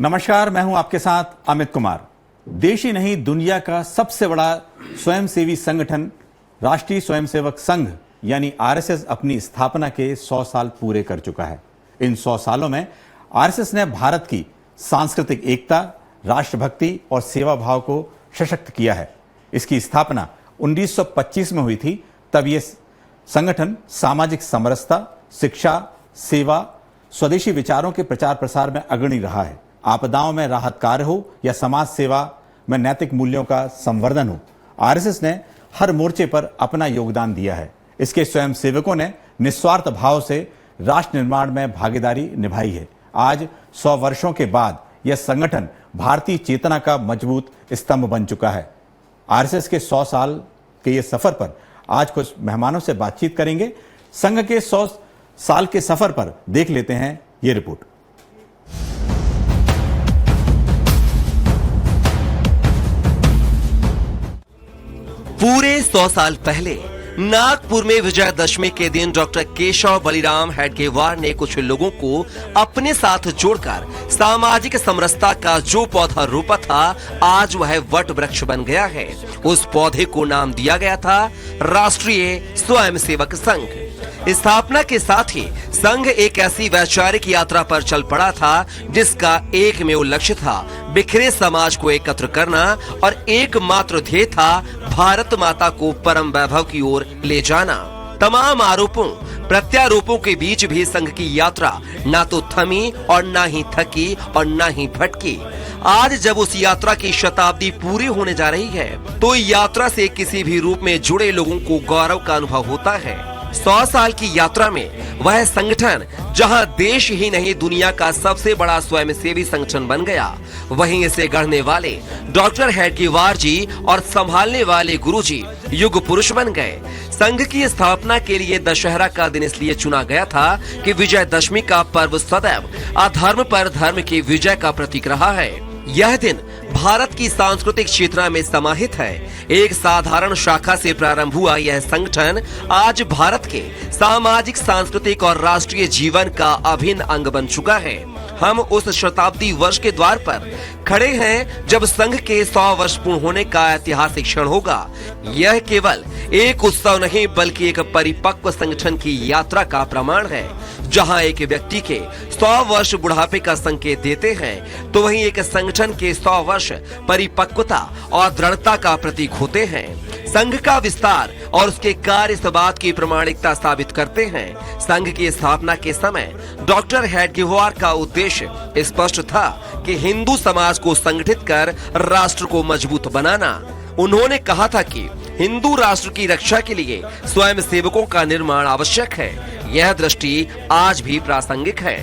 नमस्कार, मैं हूं आपके साथ अमित कुमार। देश ही नहीं, दुनिया का सबसे बड़ा स्वयंसेवी संगठन राष्ट्रीय स्वयंसेवक संघ यानी आरएसएस अपनी स्थापना के 100 साल पूरे कर चुका है। इन 100 सालों में आरएसएस ने भारत की सांस्कृतिक एकता, राष्ट्रभक्ति और सेवा भाव को सशक्त किया है। इसकी स्थापना 1925 में हुई थी। तब यह संगठन सामाजिक समरसता, शिक्षा, सेवा, स्वदेशी विचारों के प्रचार प्रसार में अग्रणी रहा है। आपदाओं में राहत कार्य हो या समाज सेवा में नैतिक मूल्यों का संवर्धन हो, आरएसएस ने हर मोर्चे पर अपना योगदान दिया है। इसके स्वयंसेवकों ने निस्वार्थ भाव से राष्ट्र निर्माण में भागीदारी निभाई है। आज 100 वर्षों के बाद यह संगठन भारतीय चेतना का मजबूत स्तंभ बन चुका है। आरएसएस के 100 साल के ये सफर पर आज कुछ मेहमानों से बातचीत करेंगे। संघ के 100 साल के सफर पर देख लेते हैं ये रिपोर्ट। पूरे 100 साल पहले नागपुर में विजयदशमी के दिन डॉक्टर केशव बलिराम हेडगेवार ने कुछ लोगों को अपने साथ जोड़कर सामाजिक समरसता का जो पौधा रोपा था, आज वह वट वृक्ष बन गया है। उस पौधे को नाम दिया गया था राष्ट्रीय स्वयंसेवक संघ। स्थापना के साथ ही संघ एक ऐसी वैचारिक यात्रा पर चल पड़ा था जिसका एकमेव लक्ष्य था बिखरे समाज को एकत्र करना और एकमात्र ध्येय था भारत माता को परम वैभव की ओर ले जाना। तमाम आरोपों प्रत्यारोपों के बीच भी संघ की यात्रा ना तो थमी और ना ही थकी और ना ही भटकी। आज जब उस यात्रा की शताब्दी पूरी होने जा रही है तो यात्रा से किसी भी रूप में जुड़े लोगों को गौरव का अनुभव होता है। 100 साल की यात्रा में वह संगठन जहां देश ही नहीं दुनिया का सबसे बड़ा स्वयंसेवी संगठन बन गया, वहीं इसे गढ़ने वाले डॉक्टर हेडगेवार जी और संभालने वाले गुरुजी युग पुरुष बन गए। संघ की स्थापना के लिए दशहरा का दिन इसलिए चुना गया था कि विजयदशमी का पर्व सदैव अधर्म पर धर्म की विजय का प्रतीक रहा है। यह दिन भारत की सांस्कृतिक चेतना में समाहित है। एक साधारण शाखा से प्रारंभ हुआ यह संगठन आज भारत के सामाजिक, सांस्कृतिक और राष्ट्रीय जीवन का अभिन्न अंग बन चुका है। हम उस शताब्दी वर्ष के द्वार पर खड़े हैं जब संघ के 100 वर्ष पूर्ण होने का ऐतिहासिक क्षण होगा। यह केवल एक उत्सव नहीं बल्कि एक परिपक्व संगठन की यात्रा का प्रमाण है। जहां एक व्यक्ति के 100 वर्ष बुढ़ापे का संकेत देते हैं तो वहीं एक संगठन के 100 वर्ष परिपक्वता और दृढ़ता का प्रतीक होते हैं। संघ का विस्तार और उसके कार्य इस बात की प्रमाणिकता साबित करते हैं। संघ की स्थापना के समय डॉक्टर हेडगेवार का उद्देश्य स्पष्ट था कि हिंदू समाज को संगठित कर राष्ट्र को मजबूत बनाना। उन्होंने कहा था कि हिंदू राष्ट्र की रक्षा के लिए स्वयंसेवकों का निर्माण आवश्यक है। यह दृष्टि आज भी प्रासंगिक है।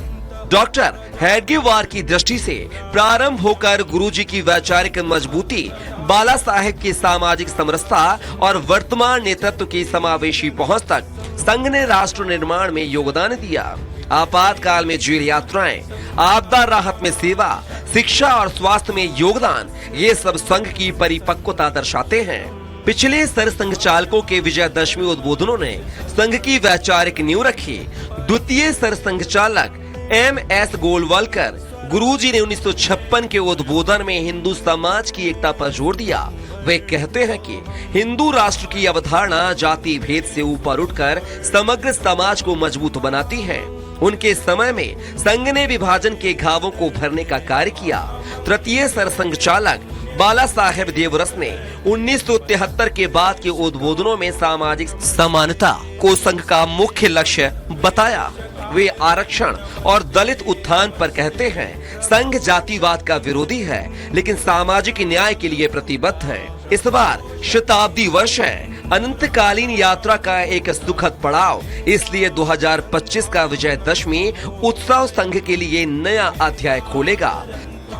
डॉक्टर हेडगेवार की दृष्टि से प्रारंभ होकर गुरुजी की वैचारिक मजबूती, बाला साहेब की सामाजिक समरसता और वर्तमान नेतृत्व की समावेशी पहुंच तक संघ ने राष्ट्र निर्माण में योगदान दिया। आपातकाल में जेल यात्राएं, आपदा राहत में सेवा, शिक्षा और स्वास्थ्य में योगदान, ये सब संघ की परिपक्वता दर्शाते हैं। पिछले सरसंघ चालकों के विजयदशमी उद्बोधनों ने संघ की वैचारिक नींव रखी। द्वितीय सरसंघ चालक MS गोलवलकर गुरुजी ने 1956 के उद्बोधन में हिंदू समाज की एकता पर जोर दिया। वे कहते हैं कि हिंदू राष्ट्र की अवधारणा जाति भेद से ऊपर उठकर समग्र समाज को मजबूत बनाती है। उनके समय में संघ ने विभाजन के घावों को भरने का कार्य किया। तृतीय सरसंघ चालक बाला साहेब देवरस ने 1973 के बाद के उद्बोधनों में सामाजिक समानता को संघ का मुख्य लक्ष्य बताया। वे आरक्षण और दलित उत्थान पर कहते हैं, संघ जातिवाद का विरोधी है लेकिन सामाजिक न्याय के लिए प्रतिबद्ध है। इस बार शताब्दी वर्ष है, अनंतकालीन यात्रा का एक सुखद पड़ाव, इसलिए 2025 का विजयदशमी उत्सव संघ के लिए नया अध्याय खोलेगा।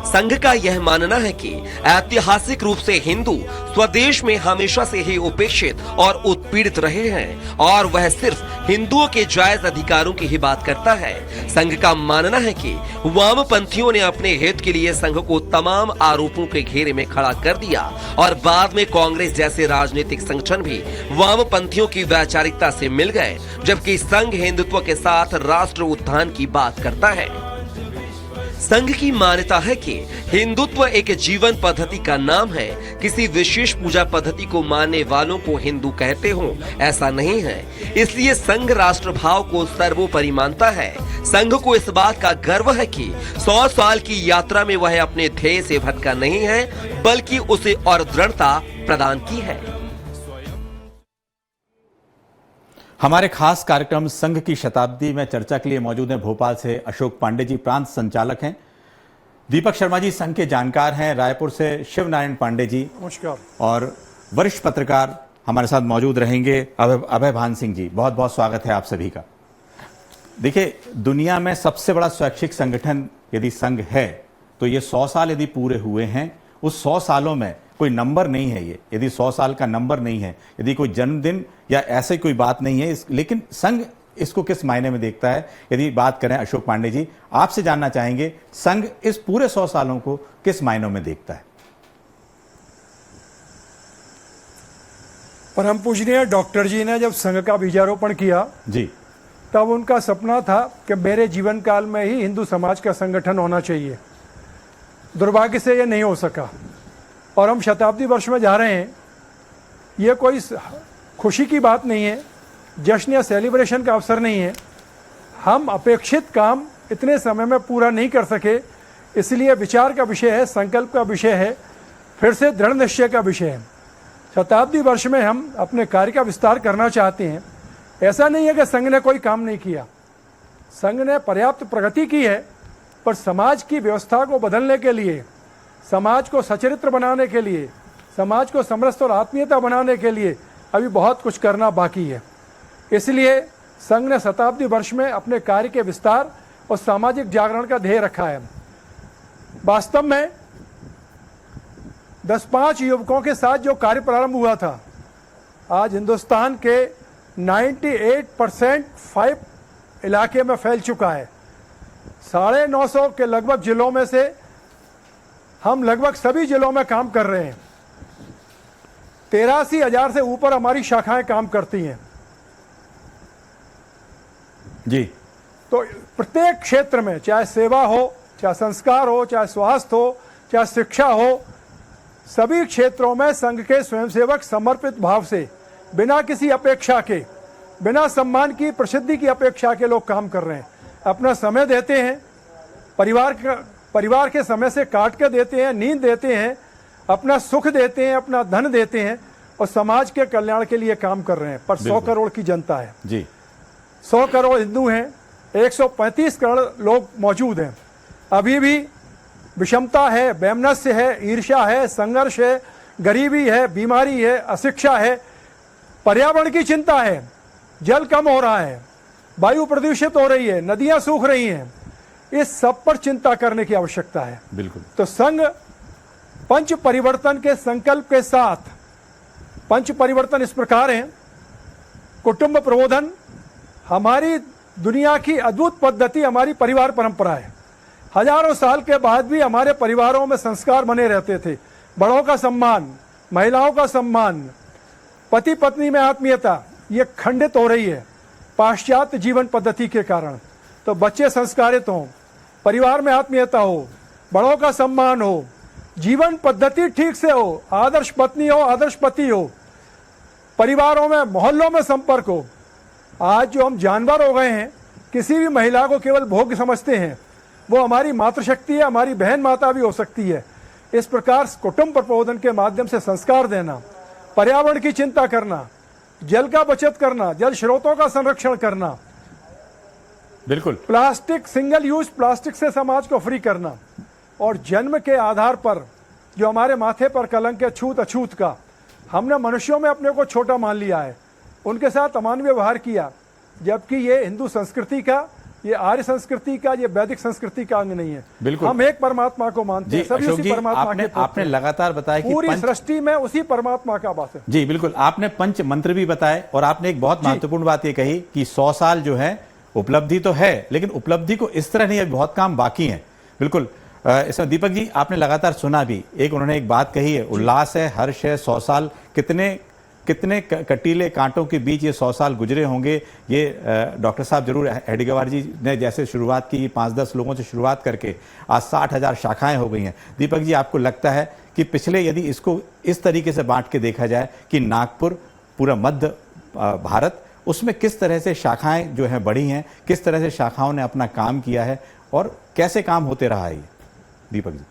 संघ का यह मानना है कि ऐतिहासिक रूप से हिंदू स्वदेश में हमेशा से ही उपेक्षित और उत्पीड़ित रहे हैं और वह सिर्फ हिंदुओं के जायज अधिकारों की ही बात करता है। संघ का मानना है कि वामपंथियों ने अपने हित के लिए संघ को तमाम आरोपों के घेरे में खड़ा कर दिया और बाद में कांग्रेस जैसे राजनीतिक संगठन भी वामपंथियों की वैचारिकता से मिल गए, जबकि संघ हिंदुत्व के साथ राष्ट्र उत्थान की बात करता है। संघ की मान्यता है कि हिंदुत्व एक जीवन पद्धति का नाम है। किसी विशेष पूजा पद्धति को मानने वालों को हिंदू कहते हो, ऐसा नहीं है। इसलिए संघ राष्ट्र भाव को सर्वोपरि मानता है। संघ को इस बात का गर्व है कि 100 साल की यात्रा में वह अपने ध्येय से भटका नहीं है, बल्कि उसे और दृढ़ता प्रदान की है। हमारे खास कार्यक्रम संघ की शताब्दी में चर्चा के लिए मौजूद हैं भोपाल से अशोक पांडे जी, प्रांत संचालक हैं। दीपक शर्मा जी संघ के जानकार हैं। रायपुर से शिव नारायण पांडे जी, नमस्कार। और वरिष्ठ पत्रकार हमारे साथ मौजूद रहेंगे अभय भान सिंह जी। बहुत बहुत स्वागत है आप सभी का। देखिए, दुनिया में सबसे बड़ा स्वैच्छिक संगठन यदि संघ है तो ये 100 साल यदि पूरे हुए हैं, उस 100 सालों में कोई नंबर नहीं है ये, यदि 100 साल का नंबर नहीं है, यदि कोई जन्मदिन या ऐसे कोई बात नहीं है, लेकिन संघ इसको किस मायने में देखता है? यदि बात करें अशोक पांडे जी, आपसे जानना चाहेंगे संघ इस पूरे 100 सालों को किस मायनों में देखता है? परम पूजनीय डॉक्टर जी ने जब संघ का बीजारोपण किया जी, तब उनका सपना था कि मेरे जीवन काल में ही हिंदू समाज का संगठन होना चाहिए। दुर्भाग्य से ये नहीं हो सका और हम शताब्दी वर्ष में जा रहे हैं। ये कोई खुशी की बात नहीं है, जश्न या सेलिब्रेशन का अवसर नहीं है। हम अपेक्षित काम इतने समय में पूरा नहीं कर सके, इसलिए विचार का विषय है, संकल्प का विषय है, फिर से दृढ़ निश्चय का विषय है। शताब्दी वर्ष में हम अपने कार्य का विस्तार करना चाहते हैं। ऐसा नहीं है कि संघ ने कोई काम नहीं किया, संघ ने पर्याप्त प्रगति की है, पर समाज की व्यवस्था को बदलने के लिए, समाज को सचरित्र बनाने के लिए, समाज को समरस और आत्मीयता बनाने के लिए अभी बहुत कुछ करना बाकी है। इसलिए संघ ने शताब्दी वर्ष में अपने कार्य के विस्तार और सामाजिक जागरण का ध्येय रखा है। वास्तव में 10-5 युवकों के साथ जो कार्य प्रारंभ हुआ था, आज हिंदुस्तान के 98% 5 इलाके में फैल चुका है। 950 के लगभग जिलों में से हम लगभग सभी जिलों में काम कर रहे हैं। 83,000 से ऊपर हमारी शाखाएं काम करती हैं जी। तो प्रत्येक क्षेत्र में, चाहे सेवा हो, चाहे संस्कार हो, चाहे स्वास्थ्य हो, चाहे शिक्षा हो, सभी क्षेत्रों में संघ के स्वयंसेवक समर्पित भाव से, बिना किसी अपेक्षा के, बिना सम्मान की, प्रसिद्धि की अपेक्षा के लोग काम कर रहे हैं। अपना समय देते हैं, परिवार के समय से काट के देते हैं, नींद देते हैं, अपना सुख देते हैं, अपना धन देते हैं और समाज के कल्याण के लिए काम कर रहे हैं। पर 100 करोड़ की जनता है जी, 100 करोड़ हिंदू हैं, 135 करोड़ लोग मौजूद हैं। अभी भी विषमता है, वैमनस्य है, ईर्ष्या है, संघर्ष है, गरीबी है, बीमारी है, अशिक्षा है, पर्यावरण की चिंता है, जल कम हो रहा है, वायु प्रदूषित हो रही है, नदियां सूख रही हैं। इस सब पर चिंता करने की आवश्यकता है। बिल्कुल। तो संघ पंच परिवर्तन के संकल्प के साथ, पंच परिवर्तन इस प्रकार हैं: कुटुंब प्रबोधन, हमारी दुनिया की अद्भुत पद्धति हमारी परिवार परंपरा है। हजारों साल के बाद भी हमारे परिवारों में संस्कार बने रहते थे। बड़ों का सम्मान, महिलाओं का सम्मान, पति पत्नी में आत्मीयता, ये खंडित हो रही है पाश्चात्य जीवन पद्धति के कारण। तो बच्चे संस्कारित हों, परिवार में आत्मीयता हो, बड़ों का सम्मान हो, जीवन पद्धति ठीक से हो, आदर्श पत्नी हो, आदर्श पति हो, परिवारों में, मोहल्लों में संपर्क हो। आज जो हम जानवर हो गए हैं, किसी भी महिला को केवल भोग समझते हैं, वो हमारी मातृशक्ति है, हमारी बहन माता भी हो सकती है। इस प्रकार कुटुंब प्रबोधन के माध्यम से संस्कार देना, पर्यावरण की चिंता करना, जल का बचत करना, जल स्रोतों का संरक्षण करना, बिल्कुल, प्लास्टिक, सिंगल यूज प्लास्टिक से समाज को फ्री करना, और जन्म के आधार पर जो हमारे माथे पर कलंक है छूत अछूत का, हमने मनुष्यों में अपने को छोटा मान लिया है, उनके साथ अमानवीय व्यवहार किया, जबकि ये हिंदू संस्कृति का, ये आर्य संस्कृति का, ये वैदिक संस्कृति का अंग नहीं है। बिल्कुल। हम एक परमात्मा को मानते हैं, सभी उसी परमात्मा के पुत्र आपने हैं। लगातार बताया कि पूरी सृष्टि में उसी परमात्मा का वास है। जी बिल्कुल, आपने पंच मंत्र भी बताए और आपने एक बहुत महत्वपूर्ण बात ये कही कि 100 साल जो है उपलब्धि तो है, लेकिन उपलब्धि को इस तरह नहीं, बहुत काम बाकी है। बिल्कुल। इसमें दीपक जी आपने लगातार सुना भी, उन्होंने एक बात कही है, उल्लास है, हर्ष है, 100 साल कितने कटीले कांटों के बीच ये 100 साल गुजरे होंगे, ये डॉक्टर साहब जरूर, हेडगेवार जी ने जैसे शुरुआत की 5-10 लोगों से शुरुआत करके आज 60,000 शाखाएं हो गई हैं। दीपक जी, आपको लगता है कि पिछले, यदि इसको इस तरीके से बांट के देखा जाए कि नागपुर, पूरा मध्य भारत, उसमें किस तरह से शाखाएं जो हैं बढ़ी हैं, किस तरह से शाखाओं ने अपना काम किया है और कैसे काम होते रहा है ये? दीपक जी,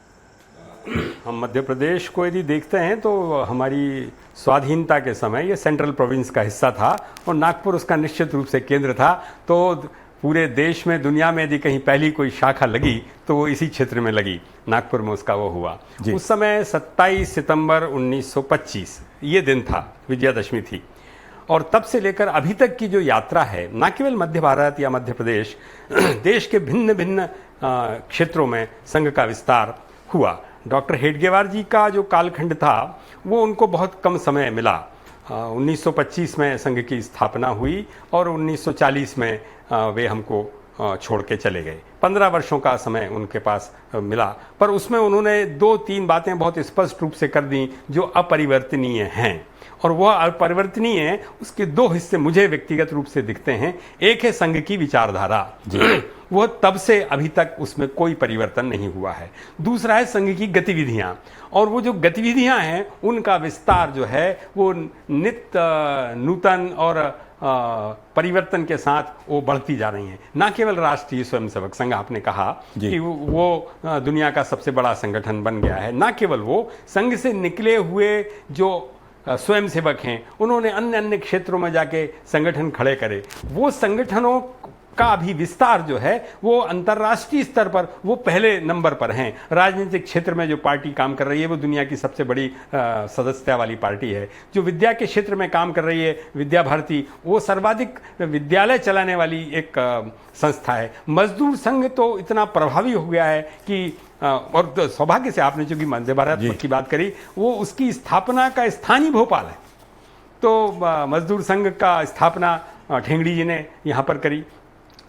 हम मध्य प्रदेश को यदि देखते हैं तो हमारी स्वाधीनता के समय ये सेंट्रल प्रोविंस का हिस्सा था और नागपुर उसका निश्चित रूप से केंद्र था। तो पूरे देश में, दुनिया में यदि कहीं पहली कोई शाखा लगी तो वो इसी क्षेत्र में लगी, नागपुर में उसका वो हुआ। उस समय 27 सितंबर 1925 ये दिन था, विजयादशमी थी। और तब से लेकर अभी तक की जो यात्रा है, न केवल मध्य भारत या मध्य प्रदेश, देश के भिन्न भिन्न क्षेत्रों में संघ का विस्तार हुआ। डॉक्टर हेडगेवार जी का जो कालखंड था वो उनको बहुत कम समय मिला। 1925 में संघ की स्थापना हुई और 1940 में वे हमको छोड़ के चले गए। 15 वर्षों का समय उनके पास मिला, पर उसमें उन्होंने 2-3 बातें बहुत स्पष्ट रूप से कर दी जो अपरिवर्तनीय हैं। और वह अपरिवर्तनीय, उसके 2 हिस्से मुझे व्यक्तिगत रूप से दिखते हैं। एक है संघ की विचारधारा, वह तब से अभी तक उसमें कोई परिवर्तन नहीं हुआ है। दूसरा है संघ की गतिविधियां, और वो जो गतिविधियां हैं उनका विस्तार जो है वो नित्य नूतन और परिवर्तन के साथ वो बढ़ती जा रही हैं। न केवल राष्ट्रीय स्वयंसेवक संघ, आपने कहा कि वो दुनिया का सबसे बड़ा संगठन बन गया है, न केवल वो, संघ से निकले हुए जो स्वयंसेवक हैं उन्होंने अन्य अन्य क्षेत्रों में जाके संगठन खड़े करे। वो संगठनों का भी विस्तार जो है वो अंतर्राष्ट्रीय स्तर पर वो पहले नंबर पर हैं। राजनीतिक क्षेत्र में जो पार्टी काम कर रही है वो दुनिया की सबसे बड़ी सदस्यता वाली पार्टी है। जो विद्या के क्षेत्र में काम कर रही है, विद्या भारती, वो सर्वाधिक विद्यालय चलाने वाली एक संस्था है। मजदूर संघ तो इतना प्रभावी हो गया है कि और तो सौभाग्य से आपने जो कि मध्य भारत की बात करी, वो उसकी स्थापना का स्थान ही भोपाल है। तो मजदूर संघ का स्थापना ठेंगड़ी जी ने यहाँ पर करी।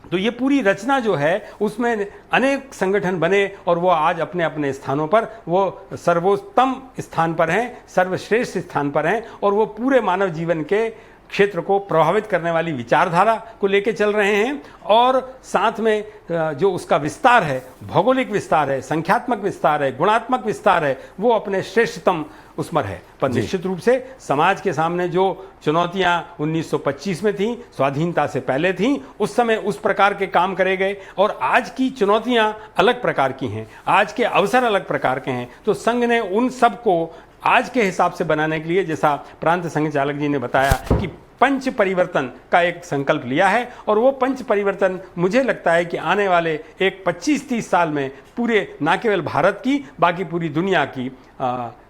तो ये पूरी रचना जो है उसमें अनेक संगठन बने और वो आज अपने अपने स्थानों पर वो सर्वोत्तम स्थान पर हैं, सर्वश्रेष्ठ स्थान पर हैं, और वो पूरे मानव जीवन के क्षेत्र को प्रभावित करने वाली विचारधारा को लेके चल रहे हैं। और साथ में जो उसका विस्तार है, भौगोलिक विस्तार है, संख्यात्मक विस्तार है, गुणात्मक विस्तार है, वो अपने श्रेष्ठतम उसमें है। पर निश्चित रूप से समाज के सामने जो चुनौतियां 1925 में थीं, स्वाधीनता से पहले थीं, उस समय उस प्रकार के काम करे गए, और आज की चुनौतियां अलग प्रकार की हैं, आज के अवसर अलग प्रकार के हैं। तो संघ ने उन सब को आज के हिसाब से बनाने के लिए, जैसा प्रांत संघ चालक जी ने बताया, कि पंच परिवर्तन का एक संकल्प लिया है। और वो पंच परिवर्तन मुझे लगता है कि आने वाले एक 25-30 साल में पूरे, ना केवल भारत की, बाकी पूरी दुनिया की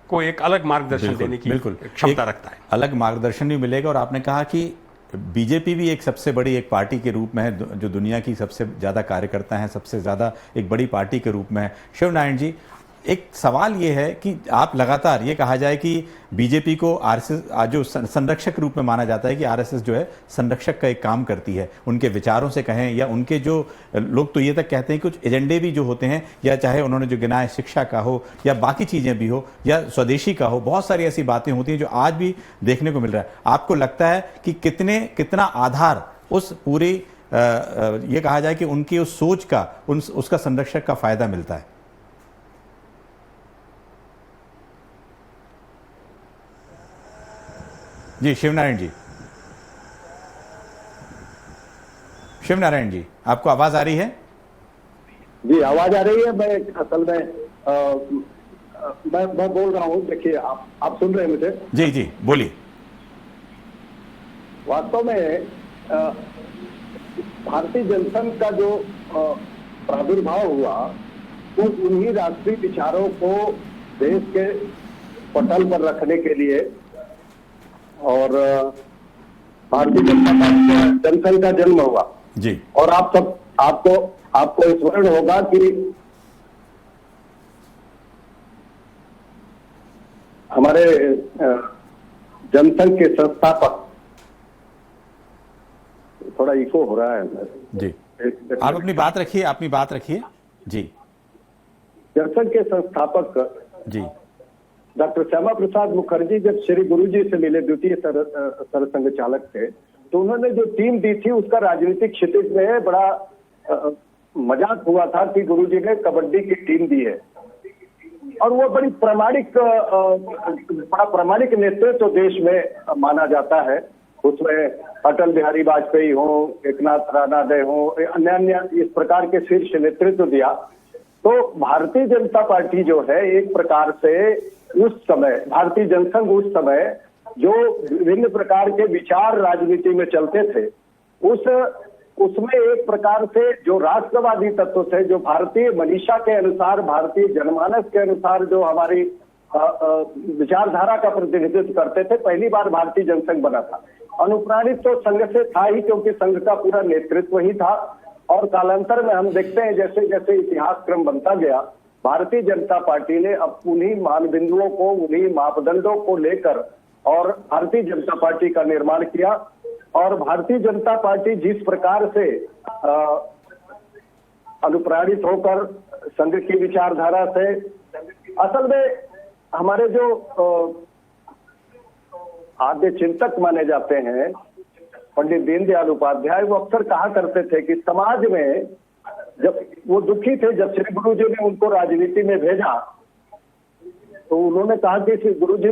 को एक अलग मार्गदर्शन देने की क्षमता रखता है। अलग मार्गदर्शन भी मिलेगा। और आपने कहा कि बीजेपी भी एक सबसे बड़ी एक पार्टी के रूप में है, जो दुनिया की सबसे ज़्यादा कार्यकर्ता हैं, सबसे ज़्यादा एक बड़ी पार्टी के रूप में है। शिवनारायण जी, एक सवाल ये है कि आप लगातार, ये कहा जाए कि बीजेपी को आरएसएस जो संरक्षक रूप में माना जाता है, कि आरएसएस जो है संरक्षक का एक काम करती है, उनके विचारों से कहें या उनके जो लोग तो ये तक कहते हैं कुछ एजेंडे भी जो होते हैं, या चाहे उन्होंने जो गिना है शिक्षा का हो या बाकी चीज़ें भी हो या स्वदेशी का हो, बहुत सारी ऐसी बातें होती हैं जो आज भी देखने को मिल रहा है। आपको लगता है कि कितना आधार उस पूरी ये कहा जाए कि उनकी उस सोच का, उसका संरक्षक का फायदा मिलता है? जी शिवनारायण जी, शिवनारायण जी, आपको आवाज आ रही है? जी आवाज आ रही है। मैं असल में मैं बोल रहा हूँ। देखिए, आप सुन रहे हैं मुझे? जी जी बोलिए। वास्तव में भारतीय जनसंघ का जो प्रादुर्भाव हुआ वो उन्हीं राष्ट्रीय विचारों को देश के पटल पर रखने के लिए, और भारतीय जनता पार्टी जनसंघ का जन्म हुआ जी। और आपको स्मरण होगा कि हमारे जनसंघ के संस्थापक, थोड़ा इको हो रहा है जी, आप अपनी बात रखिए जी। जनसंघ के संस्थापक जी डॉक्टर श्यामा प्रसाद मुखर्जी जब श्री गुरुजी से मिले, द्वितीय सरसंघ चालक थे, तो उन्होंने जो टीम दी थी उसका राजनीतिक क्षितिज में बड़ा मजाक हुआ था कि गुरुजी ने कबड्डी की टीम दी है। और वो बड़ी बड़ा प्रामाणिक नेतृत्व तो देश में माना जाता है। उसमें अटल बिहारी वाजपेयी हो, एकनाथ राणाडे हो, अन्य अन्य इस प्रकार के शीर्ष नेतृत्व दिया। तो भारतीय जनता पार्टी जो है एक प्रकार से उस समय, भारतीय जनसंघ उस समय जो विभिन्न प्रकार के विचार राजनीति में चलते थे, उसमें एक प्रकार से जो राष्ट्रवादी तत्व थे, जो भारतीय मनीषा के अनुसार, भारतीय जनमानस के अनुसार जो हमारी विचारधारा का प्रतिनिधित्व करते थे, पहली बार भारतीय जनसंघ बना था। अनुप्राणित तो संघ से था ही, क्योंकि संघ का पूरा नेतृत्व ही था। और कालांतर में हम देखते हैं जैसे जैसे इतिहास क्रम बनता गया, भारतीय जनता पार्टी ने अब उन्हीं मानबिंदुओं को, उन्हीं मापदंडों को लेकर और भारतीय जनता पार्टी का निर्माण किया। और भारतीय जनता पार्टी जिस प्रकार से अनुप्राणित होकर संघ की विचारधारा से, असल में हमारे जो आद्य चिंतक माने जाते हैं पंडित दीनदयाल उपाध्याय, वो अक्सर कहा करते थे कि समाज में जब वो दुखी थे, जब श्री गुरु जी ने उनको राजनीति में भेजा, तो उन्होंने कहा कि श्री गुरु जी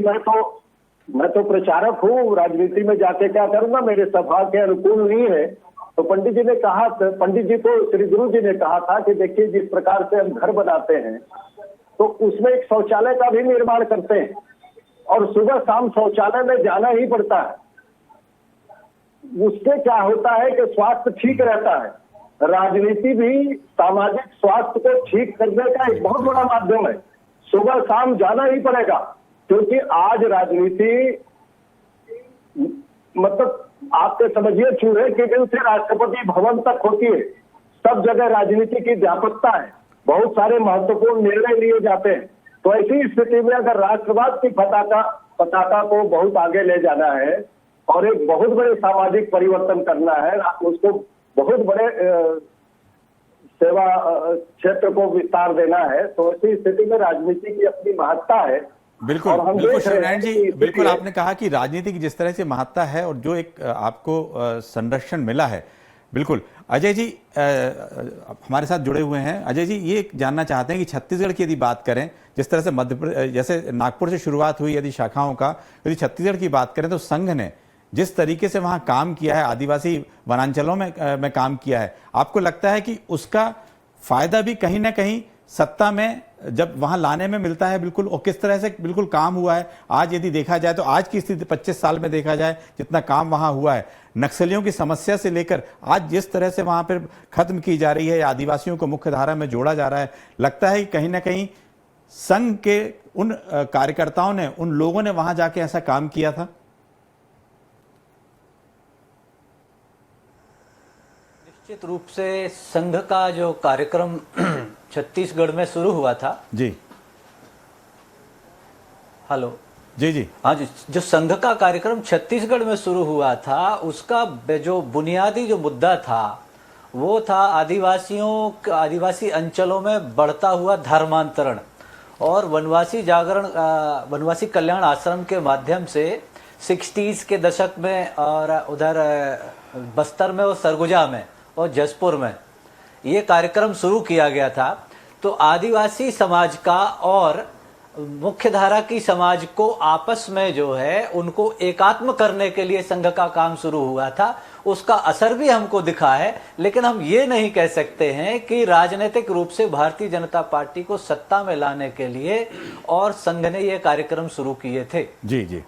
मैं तो प्रचारक हूँ, राजनीति में जाके क्या करूंगा, मेरे सभा के अनुकूल नहीं है। तो पंडित जी को श्री गुरु जी ने कहा था कि देखिए, जिस प्रकार से हम घर बनाते हैं तो उसमें एक शौचालय का भी निर्माण करते हैं और सुबह शाम शौचालय में जाना ही पड़ता है। उससे क्या होता है कि स्वास्थ्य ठीक रहता है। राजनीति भी सामाजिक स्वास्थ्य को ठीक करने का एक बहुत बड़ा माध्यम है। सुबह शाम जाना ही पड़ेगा, क्योंकि आज राजनीति मतलब आपके समझिए चूहे के दिल से राष्ट्रपति भवन तक होती है। सब जगह राजनीति की व्यापकता है, बहुत सारे महत्वपूर्ण निर्णय लिए जाते हैं। तो ऐसी स्थिति में अगर राष्ट्रवाद की पताका को बहुत आगे ले जाना है और एक बहुत बड़े सामाजिक परिवर्तन करना है, उसको बहुत बड़े सेवा क्षेत्र को विस्तार देना है, तो ऐसी स्थिति में राजनीति की अपनी महत्ता है। बिल्कुल बिल्कुल श्रीनारायण जी, बिल्कुल आपने कहा कि राजनीति की जिस तरह से महत्ता है और जो एक आपको संरक्षण मिला है, बिल्कुल। अजय जी हमारे साथ जुड़े हुए हैं। अजय जी, ये जानना चाहते हैं कि छत्तीसगढ़ की यदि बात करें, जिस तरह से जैसे नागपुर से शुरुआत हुई यदि शाखाओं का, यदि छत्तीसगढ़ की बात करें तो संघ ने जिस तरीके से वहां काम किया है, आदिवासी वनांचलों में काम किया है, आपको लगता है कि उसका फायदा भी कहीं ना कहीं सत्ता में जब वहां लाने में मिलता है? बिल्कुल। और किस तरह से बिल्कुल काम हुआ है आज यदि देखा जाए तो, आज की स्थिति 25 साल में देखा जाए जितना काम वहां हुआ है, नक्सलियों की समस्या से लेकर आज जिस तरह से वहां पर खत्म की जा रही है, आदिवासियों को मुख्य धारा में जोड़ा जा रहा है, लगता है कि कहीं ना कहीं संघ के उन कार्यकर्ताओं ने, उन लोगों ने वहां जाके ऐसा काम किया था? निश्चित रूप से संघ का जो कार्यक्रम छत्तीसगढ़ में शुरू हुआ था जी। हेलो जी जी हाँ जी, जो संघ का कार्यक्रम छत्तीसगढ़ में शुरू हुआ था, उसका जो बुनियादी जो मुद्दा था वो था आदिवासी अंचलों में बढ़ता हुआ धर्मांतरण और वनवासी कल्याण आश्रम के माध्यम से 60s के दशक में और उधर बस्तर में और सरगुजा में और जसपुर में ये कार्यक्रम शुरू किया गया था। तो आदिवासी समाज का और मुख्यधारा की समाज को आपस में जो है उनको एकात्म करने के लिए संघ का काम शुरू हुआ था। उसका असर भी हमको दिखा है, लेकिन हम ये नहीं कह सकते हैं कि राजनीतिक रूप से भारतीय जनता पार्टी को सत्ता में लाने के लिए और संघ ने ये कार्यक्रम शुरू किए थे। जी जी,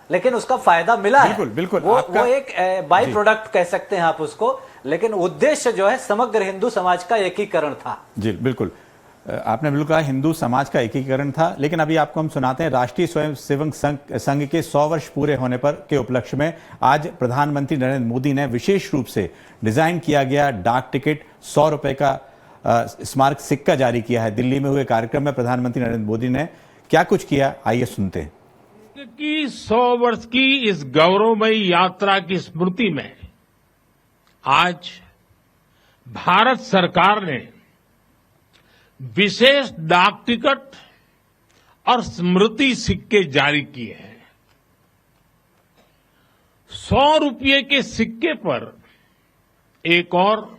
लेकिन उसका फायदा मिला बिल्कुल, है। बिल्कुल। वो एक बाई प्रोडक्ट कह सकते हैं आप उसको, लेकिन उद्देश्य जो है समग्र हिंदू समाज का एकीकरण था। जी बिल्कुल, आपने बिल्कुल कहा हिंदू समाज का एकीकरण था। लेकिन अभी आपको हम सुनाते हैं राष्ट्रीय स्वयंसेवक संघ के 100 वर्ष पूरे होने पर के उपलक्ष्य में आज प्रधानमंत्री नरेंद्र मोदी ने विशेष रूप से डिजाइन किया गया डाक टिकट 100 रुपए का स्मारक सिक्का जारी किया है। दिल्ली में हुए कार्यक्रम में प्रधानमंत्री नरेंद्र मोदी ने क्या कुछ किया, आइए सुनते हैं। की 100 वर्ष की इस गौरवमयी यात्रा की स्मृति में आज भारत सरकार ने विशेष डाक टिकट और स्मृति सिक्के जारी किए हैं। 100 रुपये के सिक्के पर एक और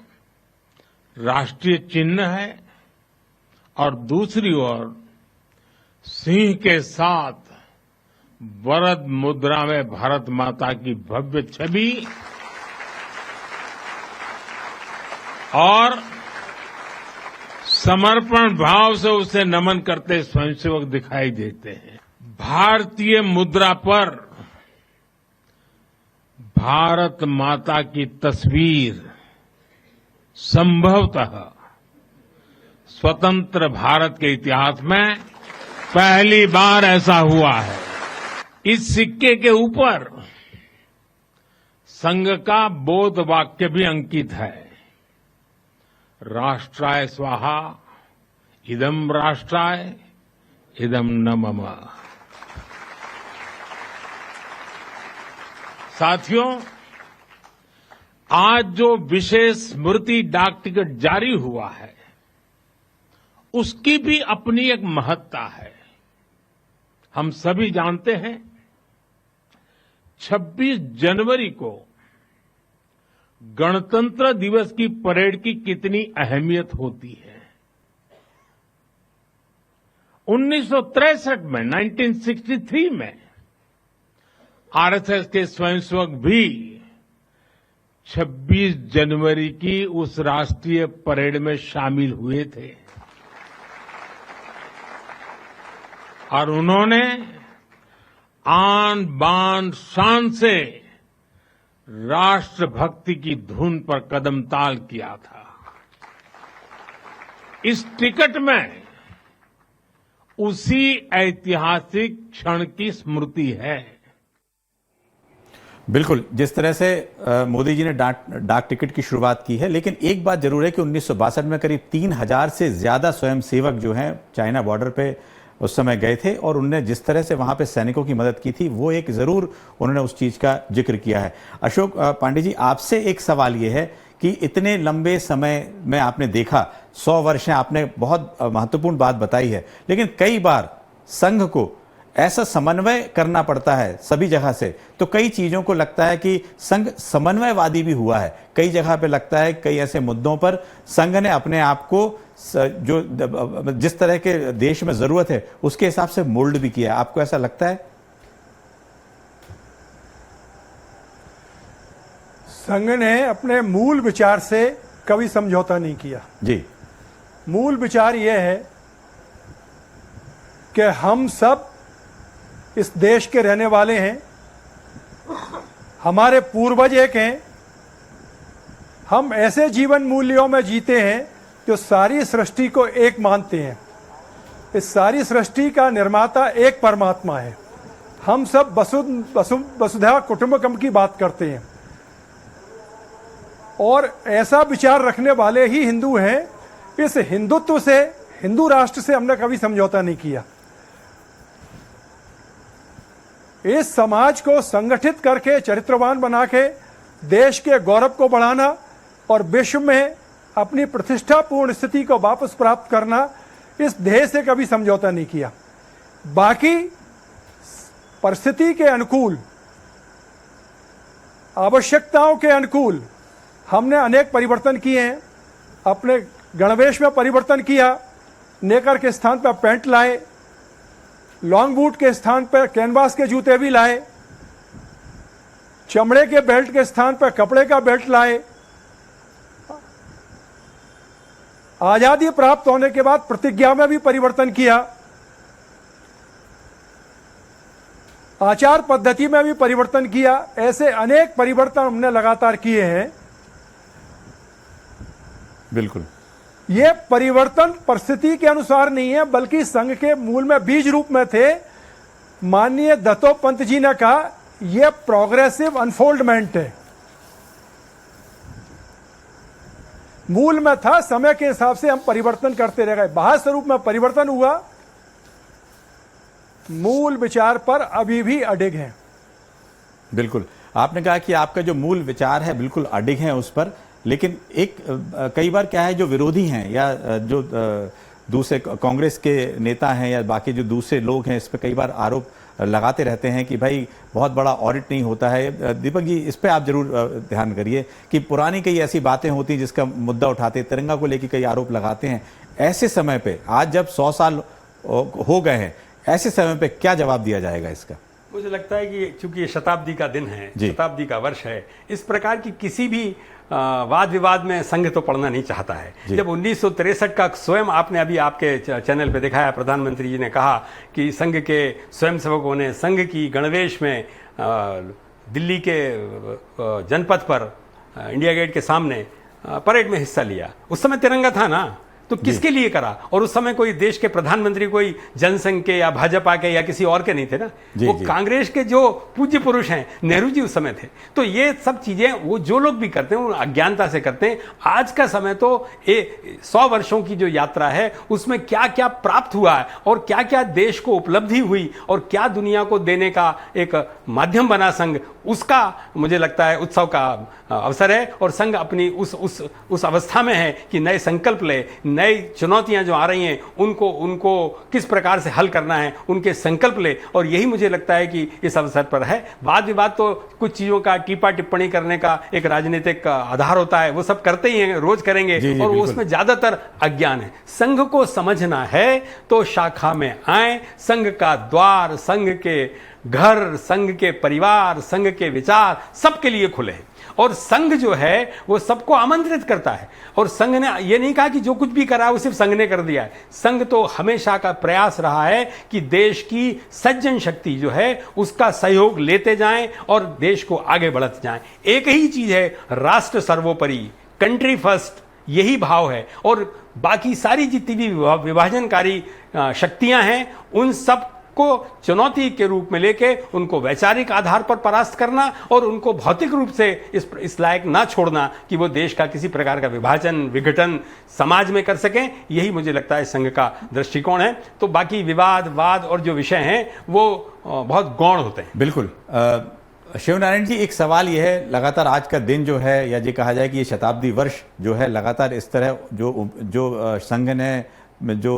राष्ट्रीय चिन्ह है और दूसरी ओर सिंह के साथ वरद मुद्रा में भारत माता की भव्य छवि और समर्पण भाव से उसे नमन करते स्वयंसेवक दिखाई देते हैं। भारतीय मुद्रा पर भारत माता की तस्वीर संभवतः स्वतंत्र भारत के इतिहास में पहली बार ऐसा हुआ है। इस सिक्के के ऊपर संघ का बोध वाक्य भी अंकित है। राष्ट्राय स्वाहा इदम राष्ट्राय इदम न मम। साथियों, आज जो विशेष स्मृति डाक टिकट जारी हुआ है उसकी भी अपनी एक महत्ता है। हम सभी जानते हैं 26 जनवरी को गणतंत्र दिवस की परेड की कितनी अहमियत होती है। 1963 में 1963 में आरएसएस के स्वयंसेवक भी 26 जनवरी की उस राष्ट्रीय परेड में शामिल हुए थे और उन्होंने आन बान शान से राष्ट्रभक्ति की धुन पर कदम ताल किया था। इस टिकट में उसी ऐतिहासिक क्षण की स्मृति है। बिल्कुल, जिस तरह से मोदी जी ने डाक टिकट की शुरुआत की है, लेकिन एक बात जरूर है कि 1962 में करीब 3000 से ज्यादा स्वयंसेवक जो हैं चाइना बॉर्डर पे उस समय गए थे और उनने जिस तरह से वहां पे सैनिकों की मदद की थी वो एक जरूर उन्होंने उस चीज का जिक्र किया है। अशोक पांडे जी, आपसे एक सवाल ये है कि इतने लंबे समय में आपने देखा, 100 वर्ष हैं, आपने बहुत महत्वपूर्ण बात बताई है, लेकिन कई बार संघ को ऐसा समन्वय करना पड़ता है सभी जगह से, तो कई चीजों को लगता है कि संघ समन्वयवादी भी हुआ है। कई जगह पे लगता है कई ऐसे मुद्दों पर संघ ने अपने आप को जो जिस तरह के देश में जरूरत है उसके हिसाब से मोल्ड भी किया। आपको ऐसा लगता है? संघ ने अपने मूल विचार से कभी समझौता नहीं किया जी। मूल विचार यह है कि हम सब इस देश के रहने वाले हैं, हमारे पूर्वज एक हैं, हम ऐसे जीवन मूल्यों में जीते हैं जो सारी सृष्टि को एक मानते हैं। इस सारी सृष्टि का निर्माता एक परमात्मा है। हम सब वसुधैव कुटुंबकम की बात करते हैं और ऐसा विचार रखने वाले ही हिंदू हैं। इस हिंदुत्व से, हिंदू राष्ट्र से हमने कभी समझौता नहीं किया। इस समाज को संगठित करके चरित्रवान बना के देश के गौरव को बढ़ाना और विश्व में अपनी प्रतिष्ठापूर्ण स्थिति को वापस प्राप्त करना, इस ध्येय से कभी समझौता नहीं किया। बाकी परिस्थिति के अनुकूल, आवश्यकताओं के अनुकूल हमने अनेक परिवर्तन किए हैं। अपने गणवेश में परिवर्तन किया, नेकर के स्थान पर पैंट लाए, लॉन्ग बूट के स्थान पर कैनवास के जूते भी लाए, चमड़े के बेल्ट के स्थान पर कपड़े का बेल्ट लाए। आजादी प्राप्त होने के बाद प्रतिज्ञा में भी परिवर्तन किया, आचार पद्धति में भी परिवर्तन किया। ऐसे अनेक परिवर्तन हमने लगातार किए हैं। बिल्कुल, ये परिवर्तन परिस्थिति के अनुसार नहीं है, बल्कि संघ के मूल में बीज रूप में थे। माननीय दत्तोपंत जी ने कहा यह प्रोग्रेसिव अनफोल्डमेंट है। मूल में था, समय के हिसाब से हम परिवर्तन करते रह गए। बाह्य स्वरूप में परिवर्तन हुआ, मूल विचार पर अभी भी अडिग हैं। बिल्कुल, आपने कहा कि आपका जो मूल विचार है बिल्कुल अडिग है उस पर, लेकिन एक कई बार क्या है, जो विरोधी हैं या दूसरे कांग्रेस के नेता हैं या बाकी जो दूसरे लोग हैं इस पर कई बार आरोप लगाते रहते हैं कि भाई बहुत बड़ा ऑडिट नहीं होता है। दीपक जी, इस पे आप जरूर ध्यान करिए कि पुरानी कई ऐसी बातें होती हैं जिसका मुद्दा उठाते, तिरंगा को लेकर कई आरोप लगाते हैं। ऐसे समय पे आज जब 100 साल हो गए हैं, ऐसे समय पे क्या जवाब दिया जाएगा इसका? मुझे लगता है कि चूंकि ये शताब्दी का दिन है, शताब्दी का वर्ष है, इस प्रकार की किसी भी वाद विवाद में संघ तो पड़ना नहीं चाहता है। जब 1963 का स्वयं आपने अभी आपके चैनल पे दिखाया, प्रधानमंत्री जी ने कहा कि संघ के स्वयंसेवकों ने संघ की गणवेश में दिल्ली के जनपथ पर इंडिया गेट के सामने परेड में हिस्सा लिया। उस समय तिरंगा था ना, तो किसके लिए करा? और उस समय कोई देश के प्रधानमंत्री कोई जनसंघ के या भाजपा के या किसी और के नहीं थे ना, वो कांग्रेस के जो पूज्य पुरुष हैं, नेहरू जी उस समय थे। तो ये सब चीजें वो जो लोग भी करते हैं वो अज्ञानता से करते हैं। आज का समय तो 100 वर्षों की जो यात्रा है उसमें क्या क्या प्राप्त हुआ है और क्या क्या देश को उपलब्धि हुई और क्या दुनिया को देने का एक माध्यम बना संघ, उसका मुझे लगता है उत्सव का अवसर है। और संघ अपनी उस अवस्था में है कि नए संकल्प ले, नई चुनौतियां जो आ रही हैं उनको किस प्रकार से हल करना है, उनके संकल्प ले। और यही मुझे लगता है कि इस अवसर पर है। वाद विवाद तो कुछ चीजों का टीपा टिप्पणी करने का एक राजनीतिक आधार होता है, वो सब करते ही हैं, रोज करेंगे। और उसमें ज्यादातर अज्ञान है। संघ को समझना है तो शाखा में आए। संघ का द्वार, संघ के घर, संघ के परिवार, संघ के विचार सबके लिए खुले हैं। और संघ जो है वो सबको आमंत्रित करता है। और संघ ने ये नहीं कहा कि जो कुछ भी करा वो सिर्फ संघ ने कर दिया है। संघ तो हमेशा का प्रयास रहा है कि देश की सज्जन शक्ति जो है उसका सहयोग लेते जाएं और देश को आगे बढ़ते जाएं। एक ही चीज है, राष्ट्र सर्वोपरि, कंट्री फर्स्ट, यही भाव है। और बाकी सारी जितनी भी विभाजनकारी शक्तियां हैं उन सब को चुनौती के रूप में लेके उनको वैचारिक आधार पर परास्त करना और उनको भौतिक रूप से इस लायक ना छोड़ना कि वो देश का किसी प्रकार का विभाजन विघटन समाज में कर सकें, यही मुझे लगता है संघ का दृष्टिकोण है। तो बाकी विवाद वाद और जो विषय हैं वो बहुत गौण होते हैं। बिल्कुल। शिवनारायण जी, एक सवाल यह है, लगातार आज का दिन जो है या ये कहा जाए कि ये शताब्दी वर्ष जो है, लगातार इस तरह जो संघ ने जो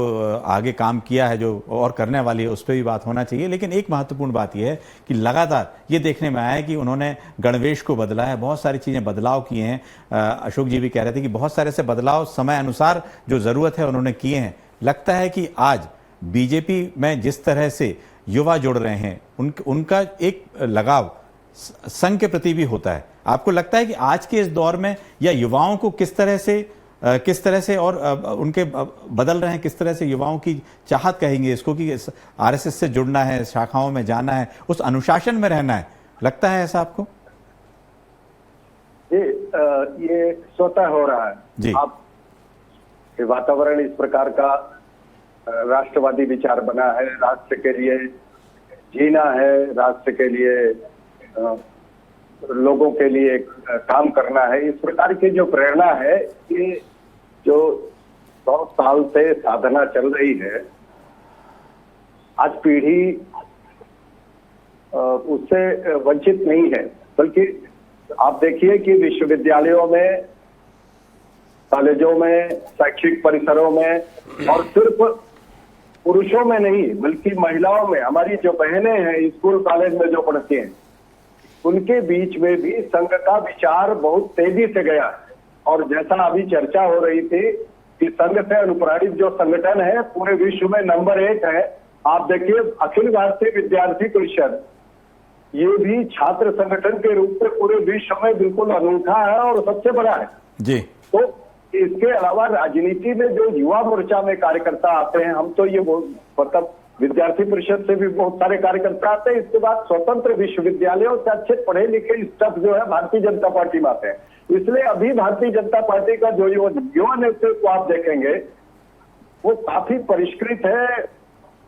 आगे काम किया है, जो और करने वाली है, उस पर भी बात होना चाहिए। लेकिन एक महत्वपूर्ण बात यह है कि लगातार ये देखने में आया है कि उन्होंने गणवेश को बदला है, बहुत सारी चीज़ें बदलाव किए हैं। अशोक जी भी कह रहे थे कि बहुत सारे ऐसे बदलाव समय अनुसार जो ज़रूरत है उन्होंने किए हैं। लगता है कि आज बीजेपी में जिस तरह से युवा जुड़ रहे हैं उनका एक लगाव संघ के प्रति भी होता है। आपको लगता है कि आज के इस दौर में या युवाओं को किस तरह से और उनके बदल रहे हैं, किस तरह से युवाओं की चाहत कहेंगे इसको कि आरएसएस से जुड़ना है, शाखाओं में जाना है, उस अनुशासन में रहना है, लगता है ऐसा आपको? ये स्वतः हो रहा है जी। आप वातावरण इस प्रकार का राष्ट्रवादी विचार बना है, राष्ट्र के लिए जीना है, राष्ट्र के लिए लोगों के लिए काम करना है, इस प्रकार की जो प्रेरणा है, ये जो 100 साल से साधना चल रही है, आज पीढ़ी उससे वंचित नहीं है। बल्कि आप देखिए कि विश्वविद्यालयों में, कॉलेजों में, शैक्षिक परिसरों में और सिर्फ पुरुषों में नहीं बल्कि महिलाओं में, हमारी जो बहनें हैं स्कूल कॉलेज में जो पढ़ती हैं, उनके बीच में भी संघ का विचार बहुत तेजी से गया। और जैसा अभी चर्चा हो रही थी कि संघ से अनुप्राणित जो संगठन है पूरे विश्व में नंबर 1 है। आप देखिए अखिल भारतीय विद्यार्थी परिषद, ये भी छात्र संगठन के रूप में पूरे विश्व में बिल्कुल अनूठा है और सबसे बड़ा है जी। तो इसके अलावा राजनीति में जो युवा मोर्चा में कार्यकर्ता आते हैं, हम तो ये मतलब विद्यार्थी परिषद से भी बहुत सारे कार्यकर्ता आते हैं। इसके बाद स्वतंत्र विश्वविद्यालयों से अच्छे पढ़े लिखे स्टाफ जो है भारतीय जनता पार्टी में आते हैं। इसलिए अभी भारतीय जनता पार्टी का जो युवा नेतृत्व आप देखेंगे वो काफी परिष्कृत है,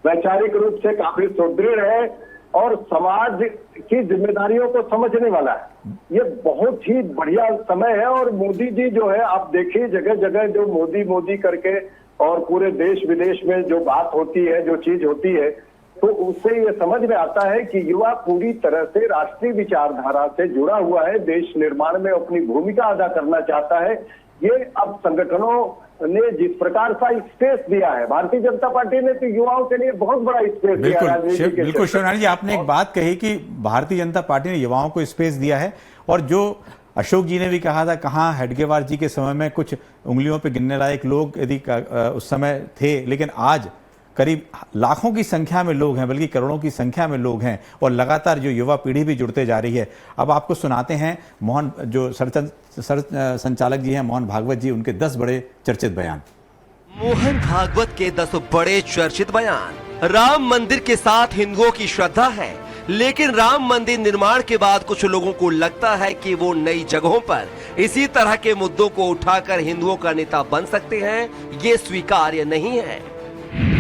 वैचारिक रूप से काफी सुदृढ़ है और समाज की जिम्मेदारियों को समझने वाला है। ये बहुत ही बढ़िया समय है। और मोदी जी जो है, आप देखिए जगह जगह जो मोदी करके और पूरे देश विदेश में जो बात होती है, जो चीज होती है, तो उससे ये समझ में आता है कि युवा पूरी तरह से राष्ट्रीय विचारधारा से जुड़ा हुआ है, देश निर्माण में अपनी भूमिका अदा करना चाहता है। ये अब संगठनों ने जिस प्रकार का स्पेस दिया है, भारतीय जनता पार्टी ने तो युवाओं के लिए बहुत बड़ा स्पेस दिया है राजनीति के बिल्कुल क्षेत्र शिवनारायण जी, आपने एक बात कही कि भारतीय जनता पार्टी ने युवाओं को स्पेस दिया है, और जो अशोक जी ने भी कहा था, कहाँ हेडगेवार जी के समय में कुछ उंगलियों पे गिनने लायक लोग यदि उस समय थे, लेकिन आज करीब लाखों की संख्या में लोग हैं, बल्कि करोड़ों की संख्या में लोग हैं, और लगातार जो युवा पीढ़ी भी जुड़ते जा रही है। अब आपको सुनाते हैं मोहन, जो संचालक जी हैं मोहन भागवत जी, उनके 10 बड़े चर्चित बयान। मोहन भागवत के 10 बड़े चर्चित बयान। राम मंदिर के साथ हिंदुओं की श्रद्धा है, लेकिन राम मंदिर निर्माण के बाद कुछ लोगों को लगता है कि वो नई जगहों पर इसी तरह के मुद्दों को उठाकर हिंदुओं का नेता बन सकते हैं, ये स्वीकार्य नहीं है।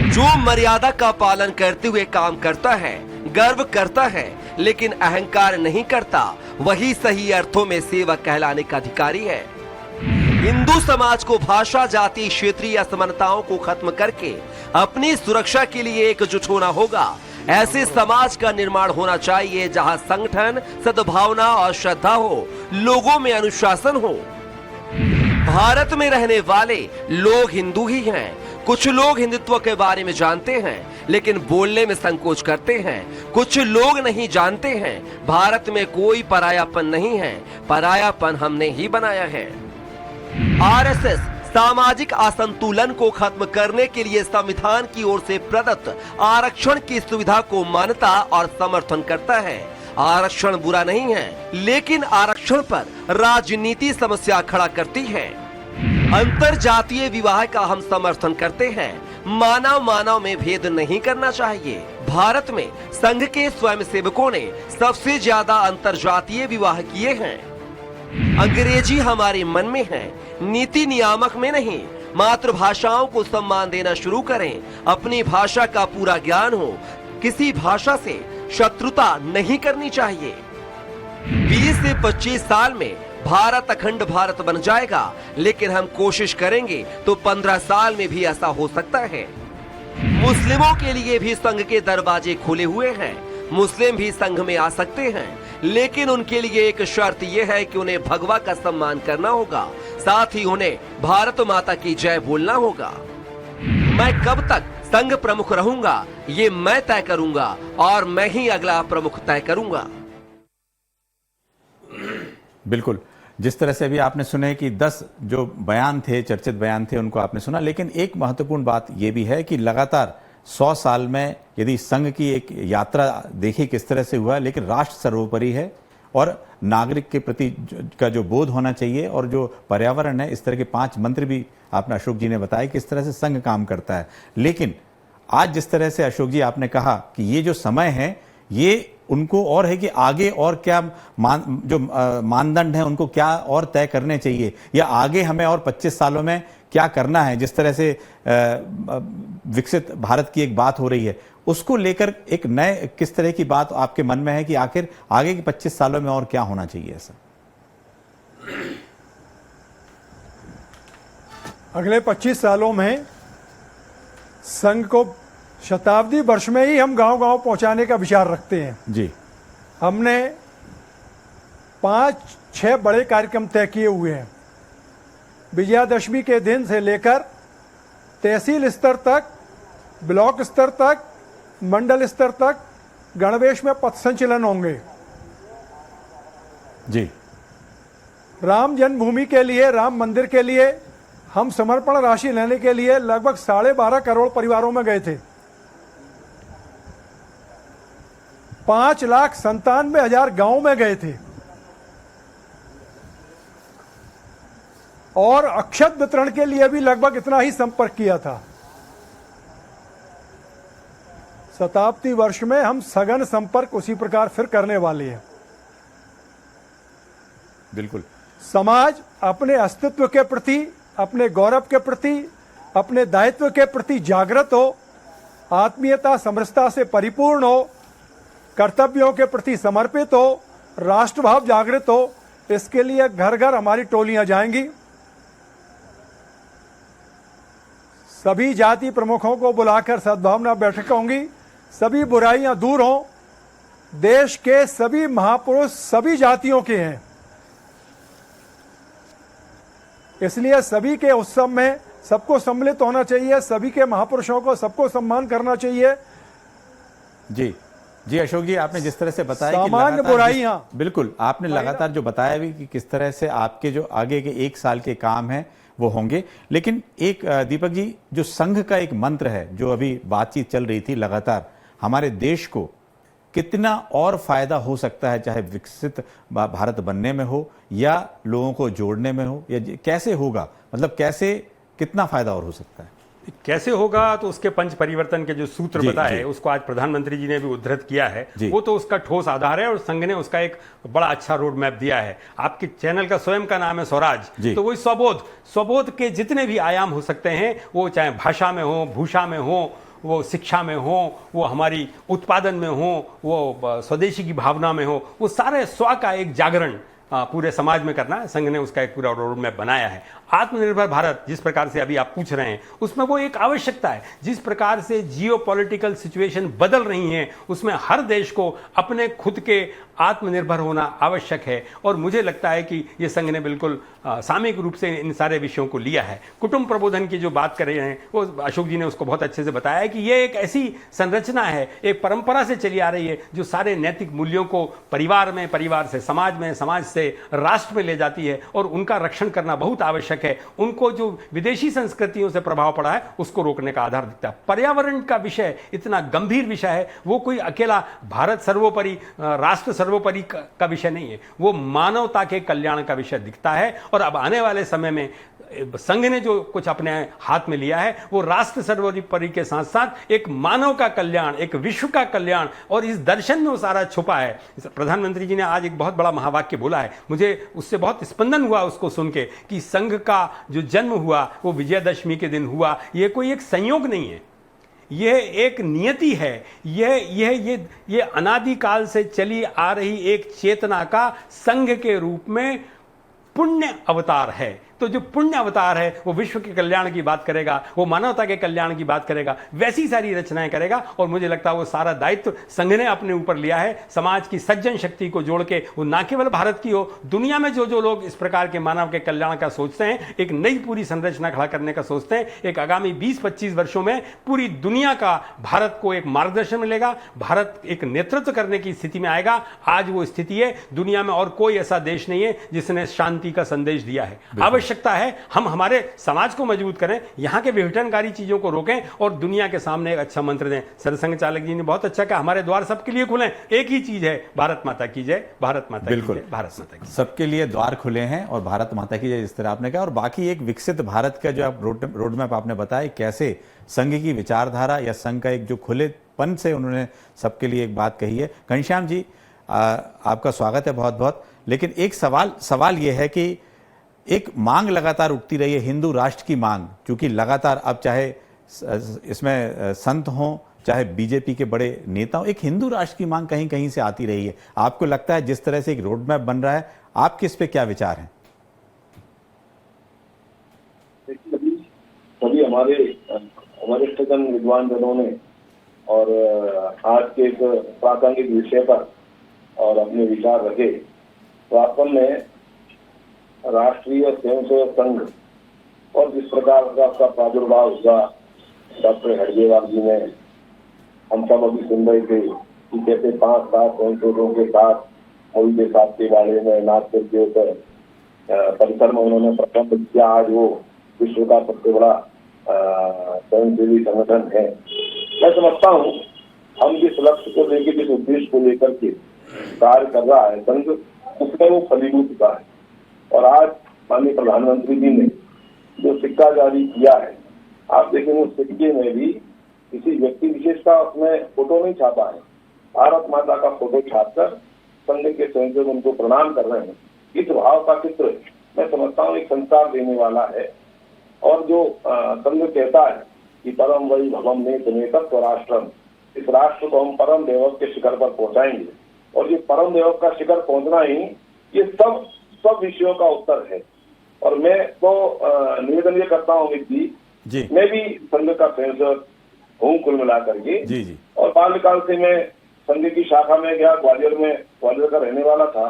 जो मर्यादा का पालन करते हुए काम करता है, गर्व करता है, लेकिन अहंकार नहीं करता, वही सही अर्थों में सेवक कहलाने का अधिकारी है। हिंदू समाज को भाषा, जाति, क्षेत्रीय असमानताओं को खत्म करके अपनी सुरक्षा के लिए एकजुट होना होगा। ऐसे समाज का निर्माण होना चाहिए जहां संगठन, सद्भावना और श्रद्धा हो, लोगों में अनुशासन हो। भारत में रहने वाले लोग हिंदू ही हैं। कुछ लोग हिंदुत्व के बारे में जानते हैं, लेकिन बोलने में संकोच करते हैं। कुछ लोग नहीं जानते हैं, भारत में कोई परायापन नहीं है, परायापन हमने ही बनाया है। आरएसएस सामाजिक असंतुलन को खत्म करने के लिए संविधान की ओर से प्रदत्त आरक्षण की सुविधा को मान्यता और समर्थन करता है। आरक्षण बुरा नहीं है, लेकिन आरक्षण पर राजनीति समस्या खड़ा करती है। अंतर जातीय विवाह का हम समर्थन करते हैं। मानव मानव में भेद नहीं करना चाहिए। भारत में संघ के स्वयंसेवकों ने सबसे ज्यादा अंतर जातीय विवाह किए हैं। अंग्रेजी हमारे मन में है, नीति नियामक में नहीं। मातृभाषाओं को सम्मान देना शुरू करें। अपनी भाषा का पूरा ज्ञान हो। किसी भाषा से शत्रुता नहीं करनी चाहिए। 20 से 25 साल में भारत अखंड भारत बन जाएगा, लेकिन हम कोशिश करेंगे तो 15 साल में भी ऐसा हो सकता है। मुस्लिमों के लिए भी संघ के दरवाजे खुले हुए हैं। मुस्लिम भी संघ में आ सकते हैं, लेकिन उनके लिए एक शर्त यह है कि उन्हें भगवा का सम्मान करना होगा, साथ ही उन्हें भारत माता की जय बोलना होगा। मैं कब तक संघ प्रमुख रहूंगा, ये मैं तय करूंगा, और मैं ही अगला प्रमुख तय करूंगा। बिल्कुल, जिस तरह से अभी आपने सुने कि 10 जो बयान थे, चर्चित बयान थे, उनको आपने सुना, लेकिन एक महत्वपूर्ण बात यह भी है कि लगातार 100 साल में यदि संघ की एक यात्रा देखी किस तरह से हुआ, लेकिन राष्ट्र सर्वोपरि है और नागरिक के प्रति का जो बोध होना चाहिए, और जो पर्यावरण है, इस तरह के 5 मंत्र भी आपने अशोक जी ने बताया कि इस तरह से संघ काम करता है। लेकिन आज जिस तरह से अशोक जी आपने कहा कि ये जो समय है, ये उनको और है कि आगे और क्या मानदंड है, उनको क्या और तय करने चाहिए, या आगे हमें और 25 सालों में क्या करना है। जिस तरह से विकसित भारत की एक बात हो रही है, उसको लेकर एक नए किस तरह की बात आपके मन में है कि आखिर आगे के 25 सालों में और क्या होना चाहिए ऐसा? अगले 25 सालों में संघ को शताब्दी वर्ष में ही हम गांव-गांव पहुंचाने का विचार रखते हैं जी। हमने 5-6 बड़े कार्यक्रम तय किए हुए हैं। विजयादशमी के दिन से लेकर तहसील स्तर तक, ब्लॉक स्तर तक, मंडल स्तर तक गणवेश में पथ संचलन होंगे। जी। राम जन्मभूमि के लिए, राम मंदिर के लिए हम समर्पण राशि लेने के लिए लगभग 12.5 करोड़ परिवारों में गए थे। 5,97,000 गांव में गए थे और अक्षत वितरण के लिए भी लगभग इतना ही संपर्क किया था। शताब्दी वर्ष में हम सघन संपर्क उसी प्रकार फिर करने वाले हैं। बिल्कुल। समाज अपने अस्तित्व के प्रति, अपने गौरव के प्रति, अपने दायित्व के प्रति जागृत हो, आत्मीयता समरसता से परिपूर्ण हो, कर्तव्यों के प्रति समर्पित हो, राष्ट्रभाव जागृत हो, इसके लिए घर घर हमारी टोलियां जाएंगी। सभी जाति प्रमुखों को बुलाकर सद्भावना बैठक होंगी। सभी बुराइयां दूर हों। देश के सभी महापुरुष सभी जातियों के हैं, इसलिए सभी के उत्सव में सबको सम्मिलित होना चाहिए, सभी के महापुरुषों को सबको सम्मान करना चाहिए। जी जी अशोक जी, आपने जिस तरह से बताया कि सामान्य लगातार बुराइयां, बिल्कुल आपने लगातार जो बताया भी कि किस तरह से आपके जो आगे के 1 साल के काम हैं वो होंगे, लेकिन एक दीपक जी, जो संघ का एक मंत्र है, जो अभी बातचीत चल रही थी लगातार, हमारे देश को कितना और फायदा हो सकता है, चाहे विकसित भारत बनने में हो या लोगों को जोड़ने में हो, या कैसे होगा, मतलब कैसे कितना फायदा और हो सकता है? कैसे होगा तो उसके पंच परिवर्तन के जो सूत्र बताए उसको आज प्रधानमंत्री जी ने भी उद्धृत किया है, वो तो उसका ठोस आधार है और संघ ने उसका एक बड़ा अच्छा रोड मैप दिया है। आपके चैनल का स्वयं का नाम है स्वराज, तो वही स्वबोध के जितने भी आयाम हो सकते हैं, वो चाहे भाषा में हो, भूषा में हो, वो शिक्षा में हो, वो हमारी उत्पादन में हो, वो स्वदेशी की भावना में हो, वो सारे स्व का एक जागरण पूरे समाज में करना, संघ ने उसका एक पूरा रोड मैप बनाया है। आत्मनिर्भर भारत जिस प्रकार से अभी आप पूछ रहे हैं, उसमें वो एक आवश्यकता है। जिस प्रकार से जियोपॉलिटिकल सिचुएशन बदल रही हैं, उसमें हर देश को अपने खुद के आत्मनिर्भर होना आवश्यक है, और मुझे लगता है कि ये संघ ने बिल्कुल सामूहिक रूप से इन सारे विषयों को लिया है। कुटुंब प्रबोधन की जो बात कर रहे हैं, वो अशोक जी ने उसको बहुत अच्छे से बताया है कि ये एक ऐसी संरचना है, एक परंपरा से चली आ रही है, जो सारे नैतिक मूल्यों को परिवार में, परिवार से समाज में, समाज से राष्ट्र में ले जाती है, और उनका रक्षण करना बहुत आवश्यक है। उनको जो विदेशी संस्कृतियों से प्रभाव पड़ा है, उसको रोकने का आधार दिखता है। पर्यावरण का विषय इतना गंभीर विषय है, वो कोई अकेला भारत सर्वोपरि, राष्ट्र सर्वोपरि का विषय नहीं है, वो मानवता के कल्याण का विषय दिखता है। और अब आने वाले समय में संघ ने जो कुछ अपने हाथ में लिया है, वो राष्ट्र सर्वोपरि के साथ साथ एक मानव का कल्याण, एक विश्व का कल्याण, और इस दर्शन में वो सारा छुपा है। प्रधानमंत्री जी ने आज एक बहुत बड़ा महावाक्य बोला है, मुझे उससे बहुत स्पंदन हुआ उसको सुन के, कि संघ का जो जन्म हुआ वो विजयदशमी के दिन हुआ। ये कोई एक संयोग नहीं है, यह एक नियति है, ये अनादिकाल से चली आ रही एक चेतना का संघ के रूप में पुण्य अवतार है। तो जो पुण्य अवतार है, वो विश्व के कल्याण की बात करेगा, वो मानवता के कल्याण की बात करेगा, वैसी सारी रचनाएं करेगा। और मुझे लगता है वो सारा दायित्व संघ ने अपने ऊपर लिया है, समाज की सज्जन शक्ति को जोड़ के। वो ना केवल भारत की हो, दुनिया में जो लोग इस प्रकार के मानव के कल्याण का सोचते हैं, एक नई पूरी संरचना खड़ा करने का सोचते हैं, एक आगामी 20-25 वर्षों में पूरी दुनिया का भारत को एक मार्गदर्शन मिलेगा, भारत एक नेतृत्व करने की स्थिति में आएगा। आज वो स्थिति है, दुनिया में और कोई ऐसा देश नहीं है जिसने शांति का संदेश दिया है। आवश्यकता है हम हमारे समाज को मजबूत करें, यहां के विघटनकारी चीजों को रोकें, और दुनिया के सामने एक अच्छा मंत्र दें। सरसंघ चालक जी ने बहुत अच्छा कहा, हमारे द्वार सबके लिए खुले, एक ही चीज है, भारत माता की जय, भारत माता की जय, भारत माता की। सबके लिए द्वार खुले हैं और भारत माता की जय, जिस तरह आपने कहा। और बाकी एक विकसित भारत का जो आप रोड मैप आपने बताया, कैसे संघ की विचारधारा या संघ का एक जो खुलेपन से उन्होंने सबके लिए एक बात कही है। घनश्याम जी, आपका स्वागत है बहुत बहुत। लेकिन एक सवाल यह है कि एक मांग लगातार उठती रही है, हिंदू राष्ट्र की मांग, क्योंकि लगातार अब चाहे इसमें संत हों, चाहे बीजेपी के बड़े नेता हों, एक हिंदू राष्ट्र की मांग कहीं कहीं से आती रही है। आपको लगता है जिस तरह से एक रोड मैप बन रहा है, आपके इस पे क्या विचार हैं? सभी हमारे सज्जन विद्वान जनों ने और आज के एक प्रासंगिक विषय पर और अपने विचार रखे। वास्तव में राष्ट्रीय स्वयंसेवक संघ और जिस प्रकार का प्रादुर्भाव हुआ, डॉक्टर हेडगेवार जी ने, हम सब अभी सुन रहे थे कि कैसे 5-7 स्वयंसेवकों के साथ मोदी के साथ के बारे में नागपुर के परिसर में उन्होंने प्रारंभ किया। आज वो विश्व का सबसे बड़ा स्वयंसेवी संगठन है। मैं समझता हूँ हम जिस लक्ष्य को लेकर, जिस उद्देश्य को लेकर के कार्य कर रहा है संघ, उसमें वो फलीभूत हुआ है। और आज माननीय प्रधानमंत्री जी ने जो सिक्का जारी किया है, आप देखेंगे उस सिक्के में भी किसी व्यक्ति विशेष का उसमें फोटो नहीं छापा है, भारत माता का फोटो छापकर संघ के स्वयंसेवक उनको प्रणाम कर रहे हैं। इस भाव का चित्र मैं समझता हूँ एक संस्कार देने वाला है। और जो संघ कहता है कि परम वही भवम नेतत्व राष्ट्रम, इस राष्ट्र को हम परम देवक के शिखर पर पहुंचाएंगे। और ये परम देवक का शिखर पहुंचना ही ये सब विषयों का उत्तर है। और मैं तो निवेदन ये करता हूँ जी, मैं भी संघ का स्वयंसेवक हूँ कुल मिलाकर के जी। और बाल्यकाल से मैं संघ की शाखा में गया, ग्वालियर का रहने वाला था।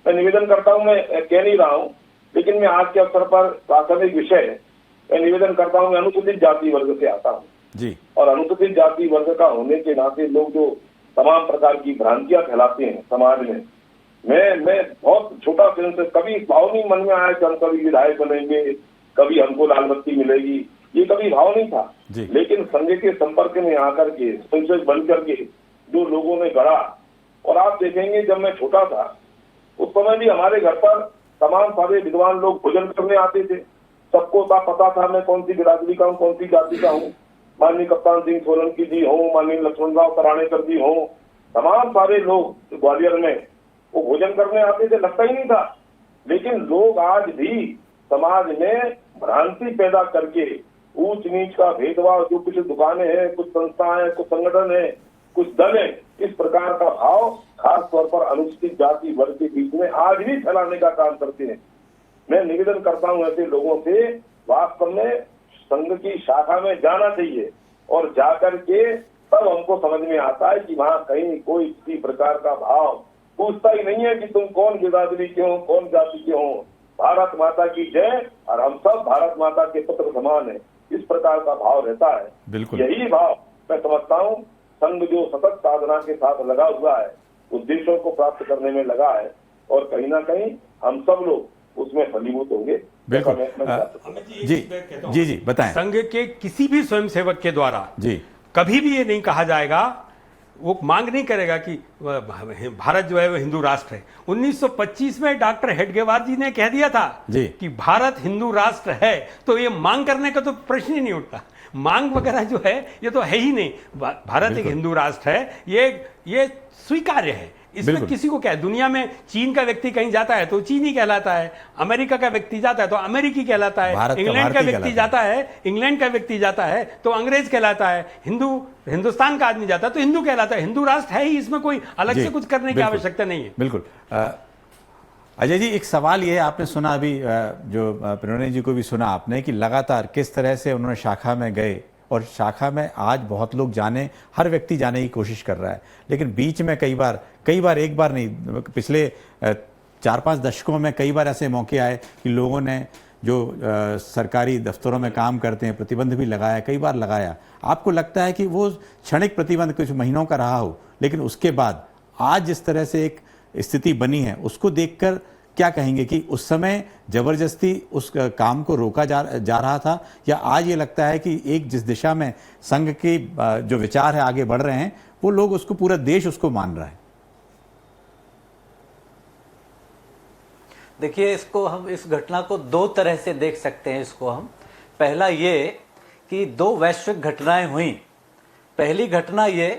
मैं निवेदन करता हूँ, मैं कह नहीं रहा हूँ, लेकिन मैं आज के अवसर पर प्राथमिक विषय मैं निवेदन करता हूँ, मैं अनुसूचित जाति वर्ग से आता हूँ जी। और अनुसूचित जाति वर्ग का होने के नाते लोग जो तमाम प्रकार की भ्रांतियां फैलाते हैं समाज में, मैं बहुत छोटा फिल्म से कभी भाव नहीं मन में आया कि हम कभी विधायक बनेंगे, कभी हमको लाल बत्ती मिलेगी, ये कभी भाव नहीं था। लेकिन संघ के संपर्क में आकर के स्वयंसेवक बन करके जो लोगों ने गढ़ा, और आप देखेंगे जब मैं छोटा था उस समय भी हमारे घर पर तमाम सारे विद्वान लोग भोजन करने आते थे। सबको पता था मैं कौन सी बिरादरी का हूँ, कौन सी जाति का हूँ। माननीय कप्तान सिंह सोलंकी जी हों, माननीय लक्ष्मणराव तराणेकर जी हों, तमाम सारे लोग ग्वालियर में वो भोजन करने आते थे, लगता ही नहीं था। लेकिन लोग आज भी समाज में भ्रांति पैदा करके ऊंच नीच का भेदभाव, जो कुछ दुकानें हैं, कुछ संस्थाएं हैं, कुछ संगठन है, कुछ दल है, इस प्रकार का भाव खास तौर पर अनुसूचित जाति वर्ग के बीच में आज भी फैलाने का काम करते हैं। मैं निवेदन करता हूं ऐसे लोगों से वास्तव में संघ की शाखा में जाना चाहिए और जाकर के तब हमको समझ में आता है कि वहाँ कहीं कोई किसी प्रकार का भाव पूछता ही नहीं है कि तुम कौन बिरादरी के हो, कौन जाति के हो। भारत माता की जय, और हम सब भारत माता के पुत्र समान है, इस प्रकार का भाव रहता है। बिल्कुल यही भाव मैं समझता हूँ संघ जो सतत साधना के साथ लगा हुआ है, उद्देश्यों को प्राप्त करने में लगा है, और कहीं ना कहीं हम सब लोग उसमें फलीभूत होंगे। बिल्कुल। जी जी बताएं। संघ के किसी भी स्वयंसेवक के द्वारा जी कभी भी ये नहीं कहा जाएगा, वो मांग नहीं करेगा कि भारत जो है वो हिंदू राष्ट्र है। 1925 में डॉक्टर हेडगेवार जी ने कह दिया था कि भारत हिंदू राष्ट्र है, तो ये मांग करने का तो प्रश्न ही नहीं उठता। मांग वगैरह जो है ये तो है ही नहीं। भारत एक हिंदू राष्ट्र है, ये स्वीकार्य है। इसमें किसी को क्या है? दुनिया में चीन का व्यक्ति कहीं जाता है तो चीनी कहलाता है, अमेरिका का व्यक्ति जाता है तो अमेरिकी कहलाता है, इंग्लैंड का व्यक्ति जाता है, इंग्लैंड का व्यक्ति जाता है तो अंग्रेज कहलाता है, हिंदुस्तान का आदमी जाता है तो हिंदू कहलाता है। हिंदू राष्ट्र है ही, इसमें कोई अलग से कुछ करने की आवश्यकता नहीं है। बिल्कुल। अजय जी, एक सवाल ये है, आपने सुना अभी जो प्रणय जी को भी सुना आपने कि लगातार किस तरह से उन्होंने शाखा में गए, और शाखा में आज बहुत लोग जाने, हर व्यक्ति जाने की कोशिश कर रहा है, लेकिन बीच में कई बार एक बार नहीं, पिछले 4-5 दशकों में कई बार ऐसे मौके आए कि लोगों ने जो सरकारी दफ्तरों में काम करते हैं प्रतिबंध भी लगाया, कई बार लगाया। आपको लगता है कि वो क्षणिक प्रतिबंध कुछ महीनों का रहा हो, लेकिन उसके बाद आज जिस तरह से एक स्थिति बनी है उसको देखकर क्या कहेंगे कि उस समय जबरदस्ती उस काम को रोका जा रहा था, या आज ये लगता है कि एक जिस दिशा में संघ के जो विचार है आगे बढ़ रहे हैं वो लोग उसको, पूरा देश उसको मान रहा है? देखिए, इसको हम, इस घटना को दो तरह से देख सकते हैं। इसको हम, पहला ये कि दो वैश्विक घटनाएं हुई। पहली घटना ये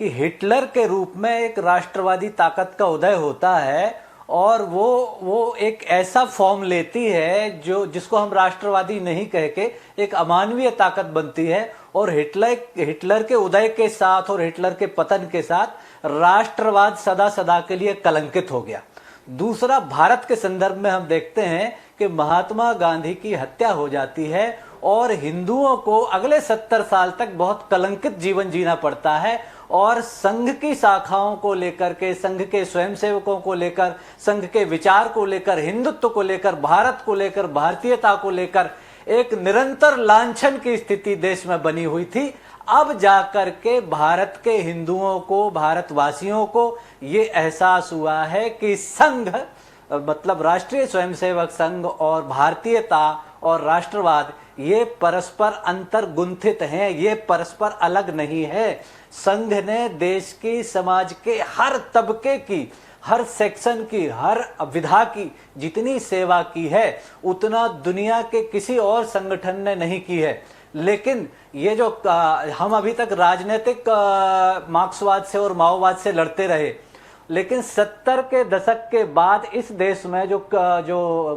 कि हिटलर के रूप में एक राष्ट्रवादी ताकत का उदय होता है, और वो एक ऐसा फॉर्म लेती है जिसको हम राष्ट्रवादी नहीं कह के एक अमानवीय ताकत बनती है। और हिटलर के उदय के साथ और हिटलर के पतन के साथ राष्ट्रवाद सदा सदा के लिए कलंकित हो गया। दूसरा, भारत के संदर्भ में हम देखते हैं कि महात्मा गांधी की हत्या हो जाती है और हिंदुओं को अगले 70 साल तक बहुत कलंकित जीवन जीना पड़ता है। और संघ की शाखाओं को लेकर के, संघ के स्वयंसेवकों को लेकर, संघ के विचार को लेकर, हिंदुत्व को लेकर, भारत को लेकर, भारतीयता को लेकर एक निरंतर लांछन की स्थिति देश में बनी हुई थी। अब जाकर के भारत के हिंदुओं को, भारतवासियों को ये एहसास हुआ है कि संघ, मतलब राष्ट्रीय स्वयंसेवक संघ, और भारतीयता और राष्ट्रवाद ये परस्पर अंतर्गुंथित हैं, ये परस्पर अलग नहीं है। संघ ने देश की, समाज के हर तबके की, हर सेक्शन की, हर विधा की जितनी सेवा की है उतना दुनिया के किसी और संगठन ने नहीं की है। लेकिन ये जो हम अभी तक राजनीतिक मार्क्सवाद से और माओवाद से लड़ते रहे, लेकिन 70 के दशक के बाद इस देश में जो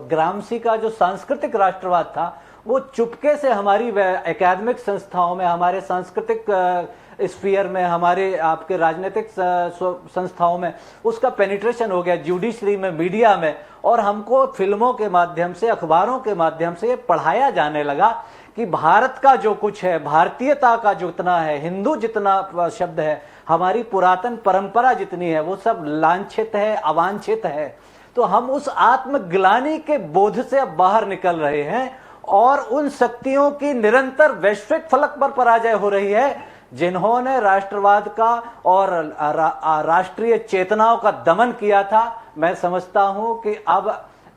ग्रामसी का जो सांस्कृतिक राष्ट्रवाद था वो चुपके से हमारी एकेडमिक संस्थाओं में, हमारे सांस्कृतिक स्फीयर में, हमारे आपके राजनीतिक संस्थाओं में उसका पेनिट्रेशन हो गया, जुडिशरी में, मीडिया में, और हमको फिल्मों के माध्यम से, अखबारों के माध्यम से ये पढ़ाया जाने लगा कि भारत का जो कुछ है, भारतीयता का जितना है, हिंदू जितना शब्द है, हमारी पुरातन परंपरा जितनी है, वो सब लांछित है, अवांछित है। तो हम उस आत्मग्लानि के बोध से अब बाहर निकल रहे हैं और उन शक्तियों की निरंतर वैश्विक फलक पर पराजय हो रही है जिन्होंने राष्ट्रवाद का और राष्ट्रीय चेतनाओं का दमन किया था। मैं समझता हूं कि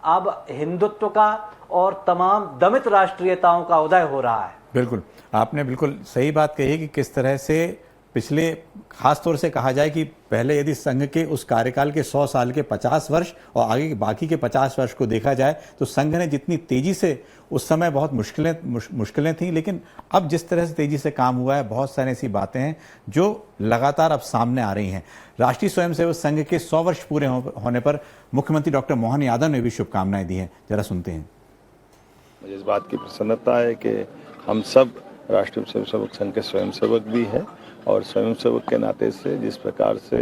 अब हिंदुत्व का और तमाम दमित राष्ट्रीयताओं का उदय हो रहा है। बिल्कुल, आपने बिल्कुल सही बात कही है कि किस तरह से पिछले, खास तौर से कहा जाए कि पहले यदि संघ के उस कार्यकाल के 100 साल के 50 वर्ष और आगे के बाकी के 50 वर्ष को देखा जाए तो संघ ने जितनी तेजी से, उस समय बहुत मुश्किलें थीं, लेकिन अब जिस तरह से तेजी से काम हुआ है, बहुत सारी ऐसी बातें हैं जो लगातार अब सामने आ रही हैं। राष्ट्रीय स्वयंसेवक संघ के 100 वर्ष पूरे होने पर मुख्यमंत्री डॉक्टर मोहन यादव ने भी शुभकामनाएं दी हैं। जरा सुनते हैं। मुझे इस बात की प्रसन्नता है कि हम सब राष्ट्रीय स्वयंसेवक संघ के स्वयंसेवक भी हैं और स्वयंसेवक के नाते से जिस प्रकार से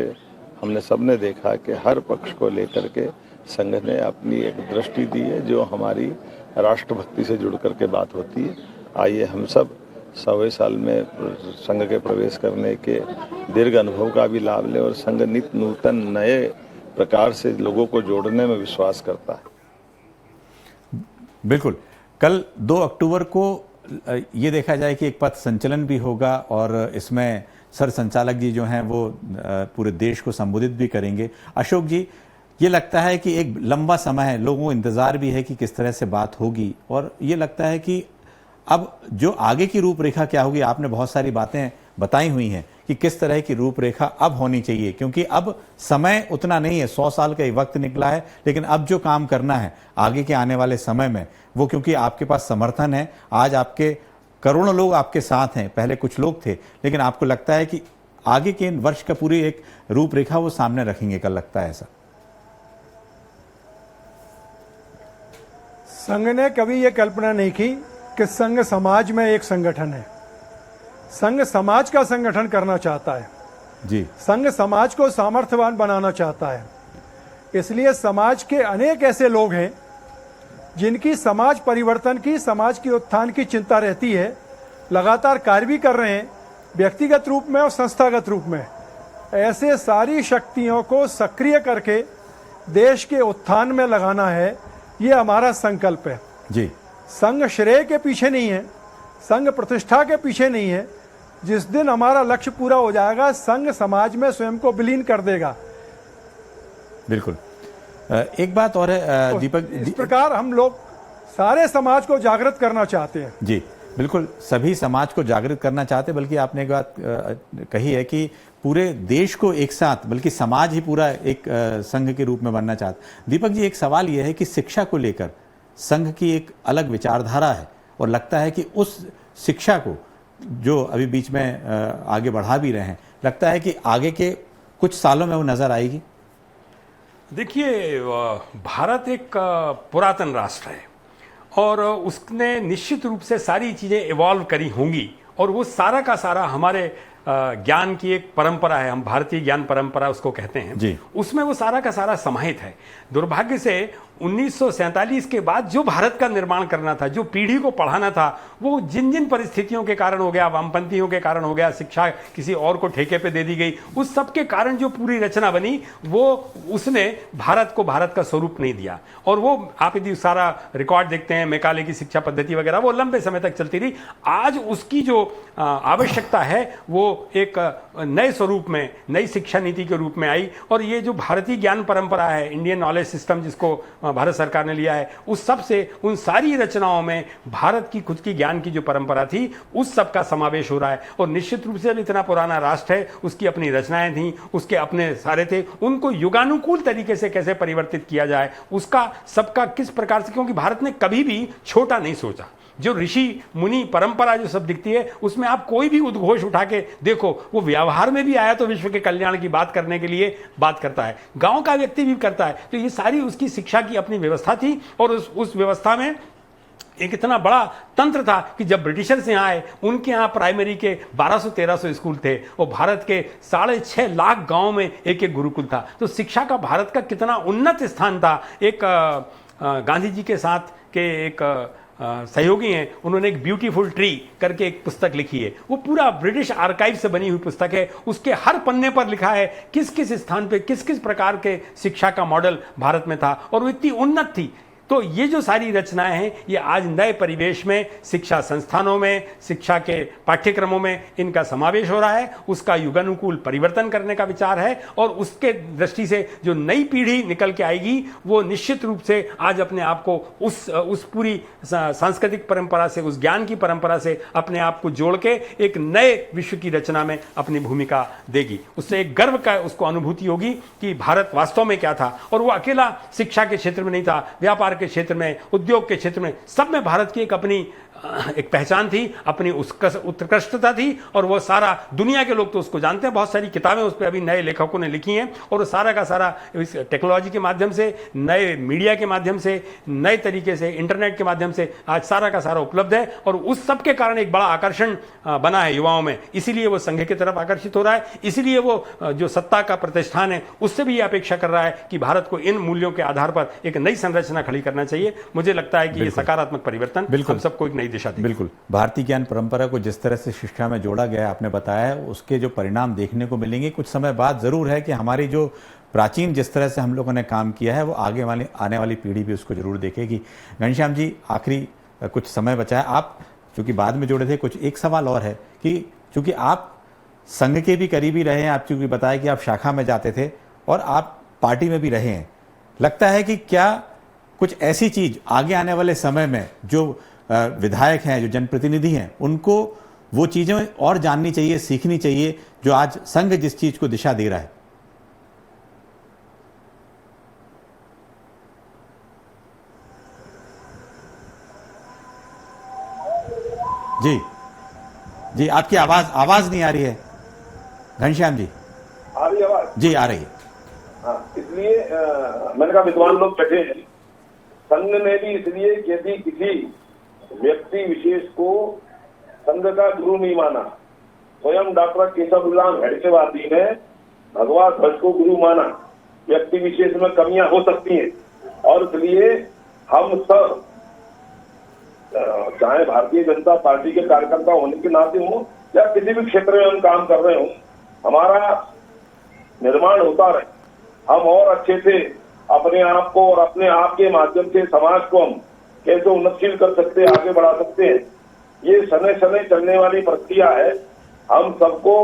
हमने सबने देखा कि हर पक्ष को लेकर के संघ ने अपनी एक दृष्टि दी है जो हमारी राष्ट्रभक्ति से जुड़ करके बात होती है। आइए हम सब 100वें साल में संघ के प्रवेश करने के दीर्घ अनुभव का भी लाभ लें और संघ नित्य नूतन नए प्रकार से लोगों को जोड़ने में विश्वास करता है। बिल्कुल, कल 2 अक्टूबर को ये देखा जाए कि एक पथ संचलन भी होगा और इसमें सर संचालक जी जो हैं वो पूरे देश को संबोधित भी करेंगे। अशोक जी, ये लगता है कि एक लंबा समय है, लोगों को इंतज़ार भी है कि किस तरह से बात होगी और ये लगता है कि अब जो आगे की रूपरेखा क्या होगी। आपने बहुत सारी बातें बताई हुई हैं कि किस तरह की रूपरेखा अब होनी चाहिए, क्योंकि अब समय उतना नहीं है, 100 साल का एक वक्त निकला है, लेकिन अब जो काम करना है आगे के आने वाले समय में वो, क्योंकि आपके पास समर्थन है, आज आपके करोड़ों लोग आपके साथ हैं, पहले कुछ लोग थे, लेकिन आपको लगता है कि आगे के वर्ष का पूरी एक रूपरेखा वो सामने रखेंगे, कल लगता है ऐसा? संघ ने कभी यह कल्पना नहीं की कि संघ समाज में एक संगठन है। संघ समाज का संगठन करना चाहता है जी। संघ समाज को सामर्थ्यवान बनाना चाहता है। इसलिए समाज के अनेक ऐसे लोग हैं जिनकी समाज परिवर्तन की, समाज की उत्थान की चिंता रहती है, लगातार कार्य भी कर रहे हैं, व्यक्तिगत रूप में और संस्थागत रूप में। ऐसे सारी शक्तियों को सक्रिय करके देश के उत्थान में लगाना है, ये हमारा संकल्प है जी। संघ श्रेय के पीछे नहीं है, संघ प्रतिष्ठा के पीछे नहीं है। जिस दिन हमारा लक्ष्य पूरा हो जाएगा, संघ समाज में स्वयं को विलीन कर देगा। बिल्कुल, एक बात और है दीपक, इस प्रकार हम लोग सारे समाज को जागृत करना चाहते हैं। जी बिल्कुल, सभी समाज को जागृत करना चाहते हैं, बल्कि आपने एक बात कही है कि पूरे देश को एक साथ, बल्कि समाज ही पूरा एक संघ के रूप में बनना चाहता। दीपक जी, एक सवाल यह है कि शिक्षा को लेकर संघ की एक अलग विचारधारा है और लगता है कि उस शिक्षा को जो अभी बीच में आगे बढ़ा भी रहे हैं, लगता है कि आगे के कुछ सालों में वो नजर आएगी। देखिए, भारत एक पुरातन राष्ट्र है और उसने निश्चित रूप से सारी चीज़ें इवॉल्व करी होंगी और वो सारा का सारा हमारे ज्ञान की एक परंपरा है, हम भारतीय ज्ञान परंपरा उसको कहते हैं जी। उसमें वो सारा का सारा समाहित है। दुर्भाग्य से 1947 के बाद जो भारत का निर्माण करना था, जो पीढ़ी को पढ़ाना था, वो जिन जिन परिस्थितियों के कारण हो गया, वामपंथियों के कारण हो गया, शिक्षा किसी और को ठेके पे दे दी गई, उस सब के कारण जो पूरी रचना बनी, वो उसने भारत को भारत का स्वरूप नहीं दिया। और वो आप यदि सारा रिकॉर्ड देखते हैं, मैकाले की शिक्षा पद्धति वगैरह, वो लंबे समय तक चलती रही। आज उसकी जो आवश्यकता है वो एक नए स्वरूप में, नई शिक्षा नीति के रूप में आई। और ये जो भारतीय ज्ञान परंपरा है, इंडियन नॉलेज सिस्टम जिसको भारत सरकार ने लिया है, उस सब से, उन सारी रचनाओं में भारत की खुद की ज्ञान की जो परंपरा थी, उस सब का समावेश हो रहा है। और निश्चित रूप से जब इतना पुराना राष्ट्र है, उसकी अपनी रचनाएं थी, उसके अपने सारे थे, उनको युगानुकूल तरीके से कैसे परिवर्तित किया जाए, उसका सबका किस प्रकार से, क्योंकि भारत ने कभी भी छोटा नहीं सोचा। जो ऋषि मुनि परंपरा जो सब दिखती है, उसमें आप कोई भी उद्घोष उठा के देखो, वो व्यवहार में भी आया तो विश्व के कल्याण की बात करने के लिए बात करता है, गांव का व्यक्ति भी करता है। तो ये सारी उसकी शिक्षा की अपनी व्यवस्था थी और उस व्यवस्था में एक इतना बड़ा तंत्र था कि जब ब्रिटिशर्स यहाँ आए, उनके यहाँ प्राइमरी के 1200-1300 स्कूल थे और भारत के 6.5 लाख गाँव में एक एक गुरुकुल था। तो शिक्षा का भारत का कितना उन्नत स्थान था। एक गांधी जी के साथ के एक सहयोगी हैं, उन्होंने एक ब्यूटीफुल ट्री करके एक पुस्तक लिखी है। वो पूरा ब्रिटिश आर्काइव से बनी हुई पुस्तक है। उसके हर पन्ने पर लिखा है किस किस स्थान पे किस किस प्रकार के शिक्षा का मॉडल भारत में था और वो इतनी उन्नत थी। तो ये जो सारी रचनाएं हैं, ये आज नए परिवेश में शिक्षा संस्थानों में, शिक्षा के पाठ्यक्रमों में इनका समावेश हो रहा है। उसका युगानुकूल परिवर्तन करने का विचार है और उसके दृष्टि से जो नई पीढ़ी निकल के आएगी वो निश्चित रूप से आज अपने आप को उस पूरी सांस्कृतिक परंपरा से, उस ज्ञान की परंपरा से अपने आप को जोड़ के एक नए विश्व की रचना में अपनी भूमिका देगी। उससे एक गर्व का उसको अनुभूति होगी कि भारत वास्तव में क्या था। और वो अकेला शिक्षा के क्षेत्र में नहीं था, व्यापार के क्षेत्र में, उद्योग के क्षेत्र में, सब में भारत की एक अपनी एक पहचान थी, अपनी उत्कृष्टता थी और वो सारा दुनिया के लोग तो उसको जानते हैं। बहुत सारी किताबें उस पर अभी नए लेखकों ने लिखी हैं और वो सारा का सारा इस टेक्नोलॉजी के माध्यम से, नए मीडिया के माध्यम से, नए तरीके से, इंटरनेट के माध्यम से आज सारा का सारा उपलब्ध है और उस सब के कारण एक बड़ा आकर्षण बना है युवाओं में। इसीलिए वो संघ की तरफ आकर्षित हो रहा है, इसीलिए वो जो सत्ता का प्रतिष्ठान है उससे भी ये अपेक्षा कर रहा है कि भारत को इन मूल्यों के आधार पर एक नई संरचना खड़ी करना चाहिए। मुझे लगता है कि ये सकारात्मक परिवर्तन हम सबको एक नई दिशा देगा। बिल्कुल, भारतीय ज्ञान परंपरा को जिस तरह से शिक्षा में जोड़ा गया आपने बताया, उसके जो परिणाम देखने को मिलेंगे कुछ समय बाद जरूर है कि हमारी जो प्राचीन जिस तरह से हम लोगों ने काम किया है वो आगे वाली आने वाली पीढ़ी भी उसको जरूर देखेगी। घनश्याम जी, आखिरी कुछ समय बचा है, आप चूंकि बाद में जुड़े थे, कुछ एक सवाल और है कि चूंकि आप संघ के भी करीबी रहे हैं, आप चूंकि बताया कि आप शाखा में जाते थे और आप पार्टी में भी रहे हैं, लगता है कि क्या कुछ ऐसी चीज आगे आने वाले समय में जो विधायक हैं, जो जनप्रतिनिधि हैं, उनको वो चीजें और जाननी चाहिए, सीखनी चाहिए जो आज संघ जिस चीज को दिशा दे रहा है? जी जी, आपकी आवाज नहीं आ रही है घनश्याम जी। आ रही आवाज? जी आ रही है। हाँ, इसलिए मैंने कहा विद्वान लोग बैठे हैं, संघ ने भी इसलिए यदि किसी व्यक्ति विशेष को संघ का गुरु नहीं माना, स्वयं डॉक्टर केशव बलिराम हेडगेवार ने भगवान ध्वज को गुरु माना। व्यक्ति विशेष में कमियां हो सकती हैं और इसलिए हम सब, चाहे भारतीय जनता पार्टी के कार्यकर्ता होने के नाते हो या किसी भी क्षेत्र में हम काम कर रहे हो, हमारा निर्माण होता रहे, हम और अच्छे से अपने आप को और अपने आप के माध्यम से समाज को हम कैसे उन्नतशील कर सकते हैं, आगे बढ़ा सकते हैं। ये समय समय चलने वाली प्रक्रिया है। हम सबको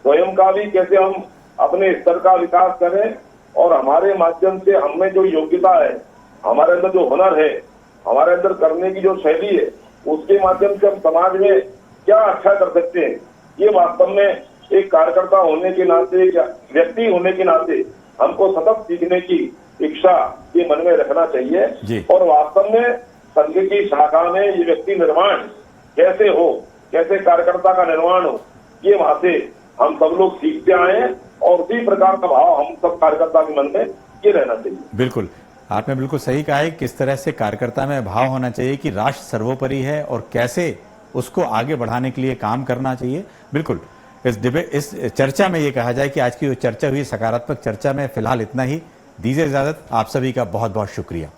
स्वयं का भी कैसे हम अपने स्तर का विकास करें और हमारे माध्यम से हमें जो योग्यता है, हमारे अंदर जो हुनर है, हमारे अंदर करने की जो शैली है, उसके माध्यम से हम समाज में क्या अच्छा कर सकते हैं, ये वास्तव में एक कार्यकर्ता होने के नाते, व्यक्ति होने के नाते हमको सतत सीखने की इच्छा ये मन में रखना चाहिए। और वास्तव में संघ की शाखा में ये व्यक्ति निर्माण कैसे हो, कैसे कार्यकर्ता का निर्माण हो, ये वहां से हम सब लोग सीखते आए हैं और उसी प्रकार का भाव हम सब कार्यकर्ता के मन में ये रहना चाहिए। बिल्कुल, आपने बिल्कुल सही कहा है, किस तरह से कार्यकर्ता में भाव होना चाहिए कि राष्ट्र सर्वोपरि है और कैसे उसको आगे बढ़ाने के लिए काम करना चाहिए। बिल्कुल, इस चर्चा में ये कहा जाए कि आज की जो चर्चा हुई, सकारात्मक चर्चा में फिलहाल इतना ही। दीजिए इजाजत, आप सभी का बहुत बहुत शुक्रिया।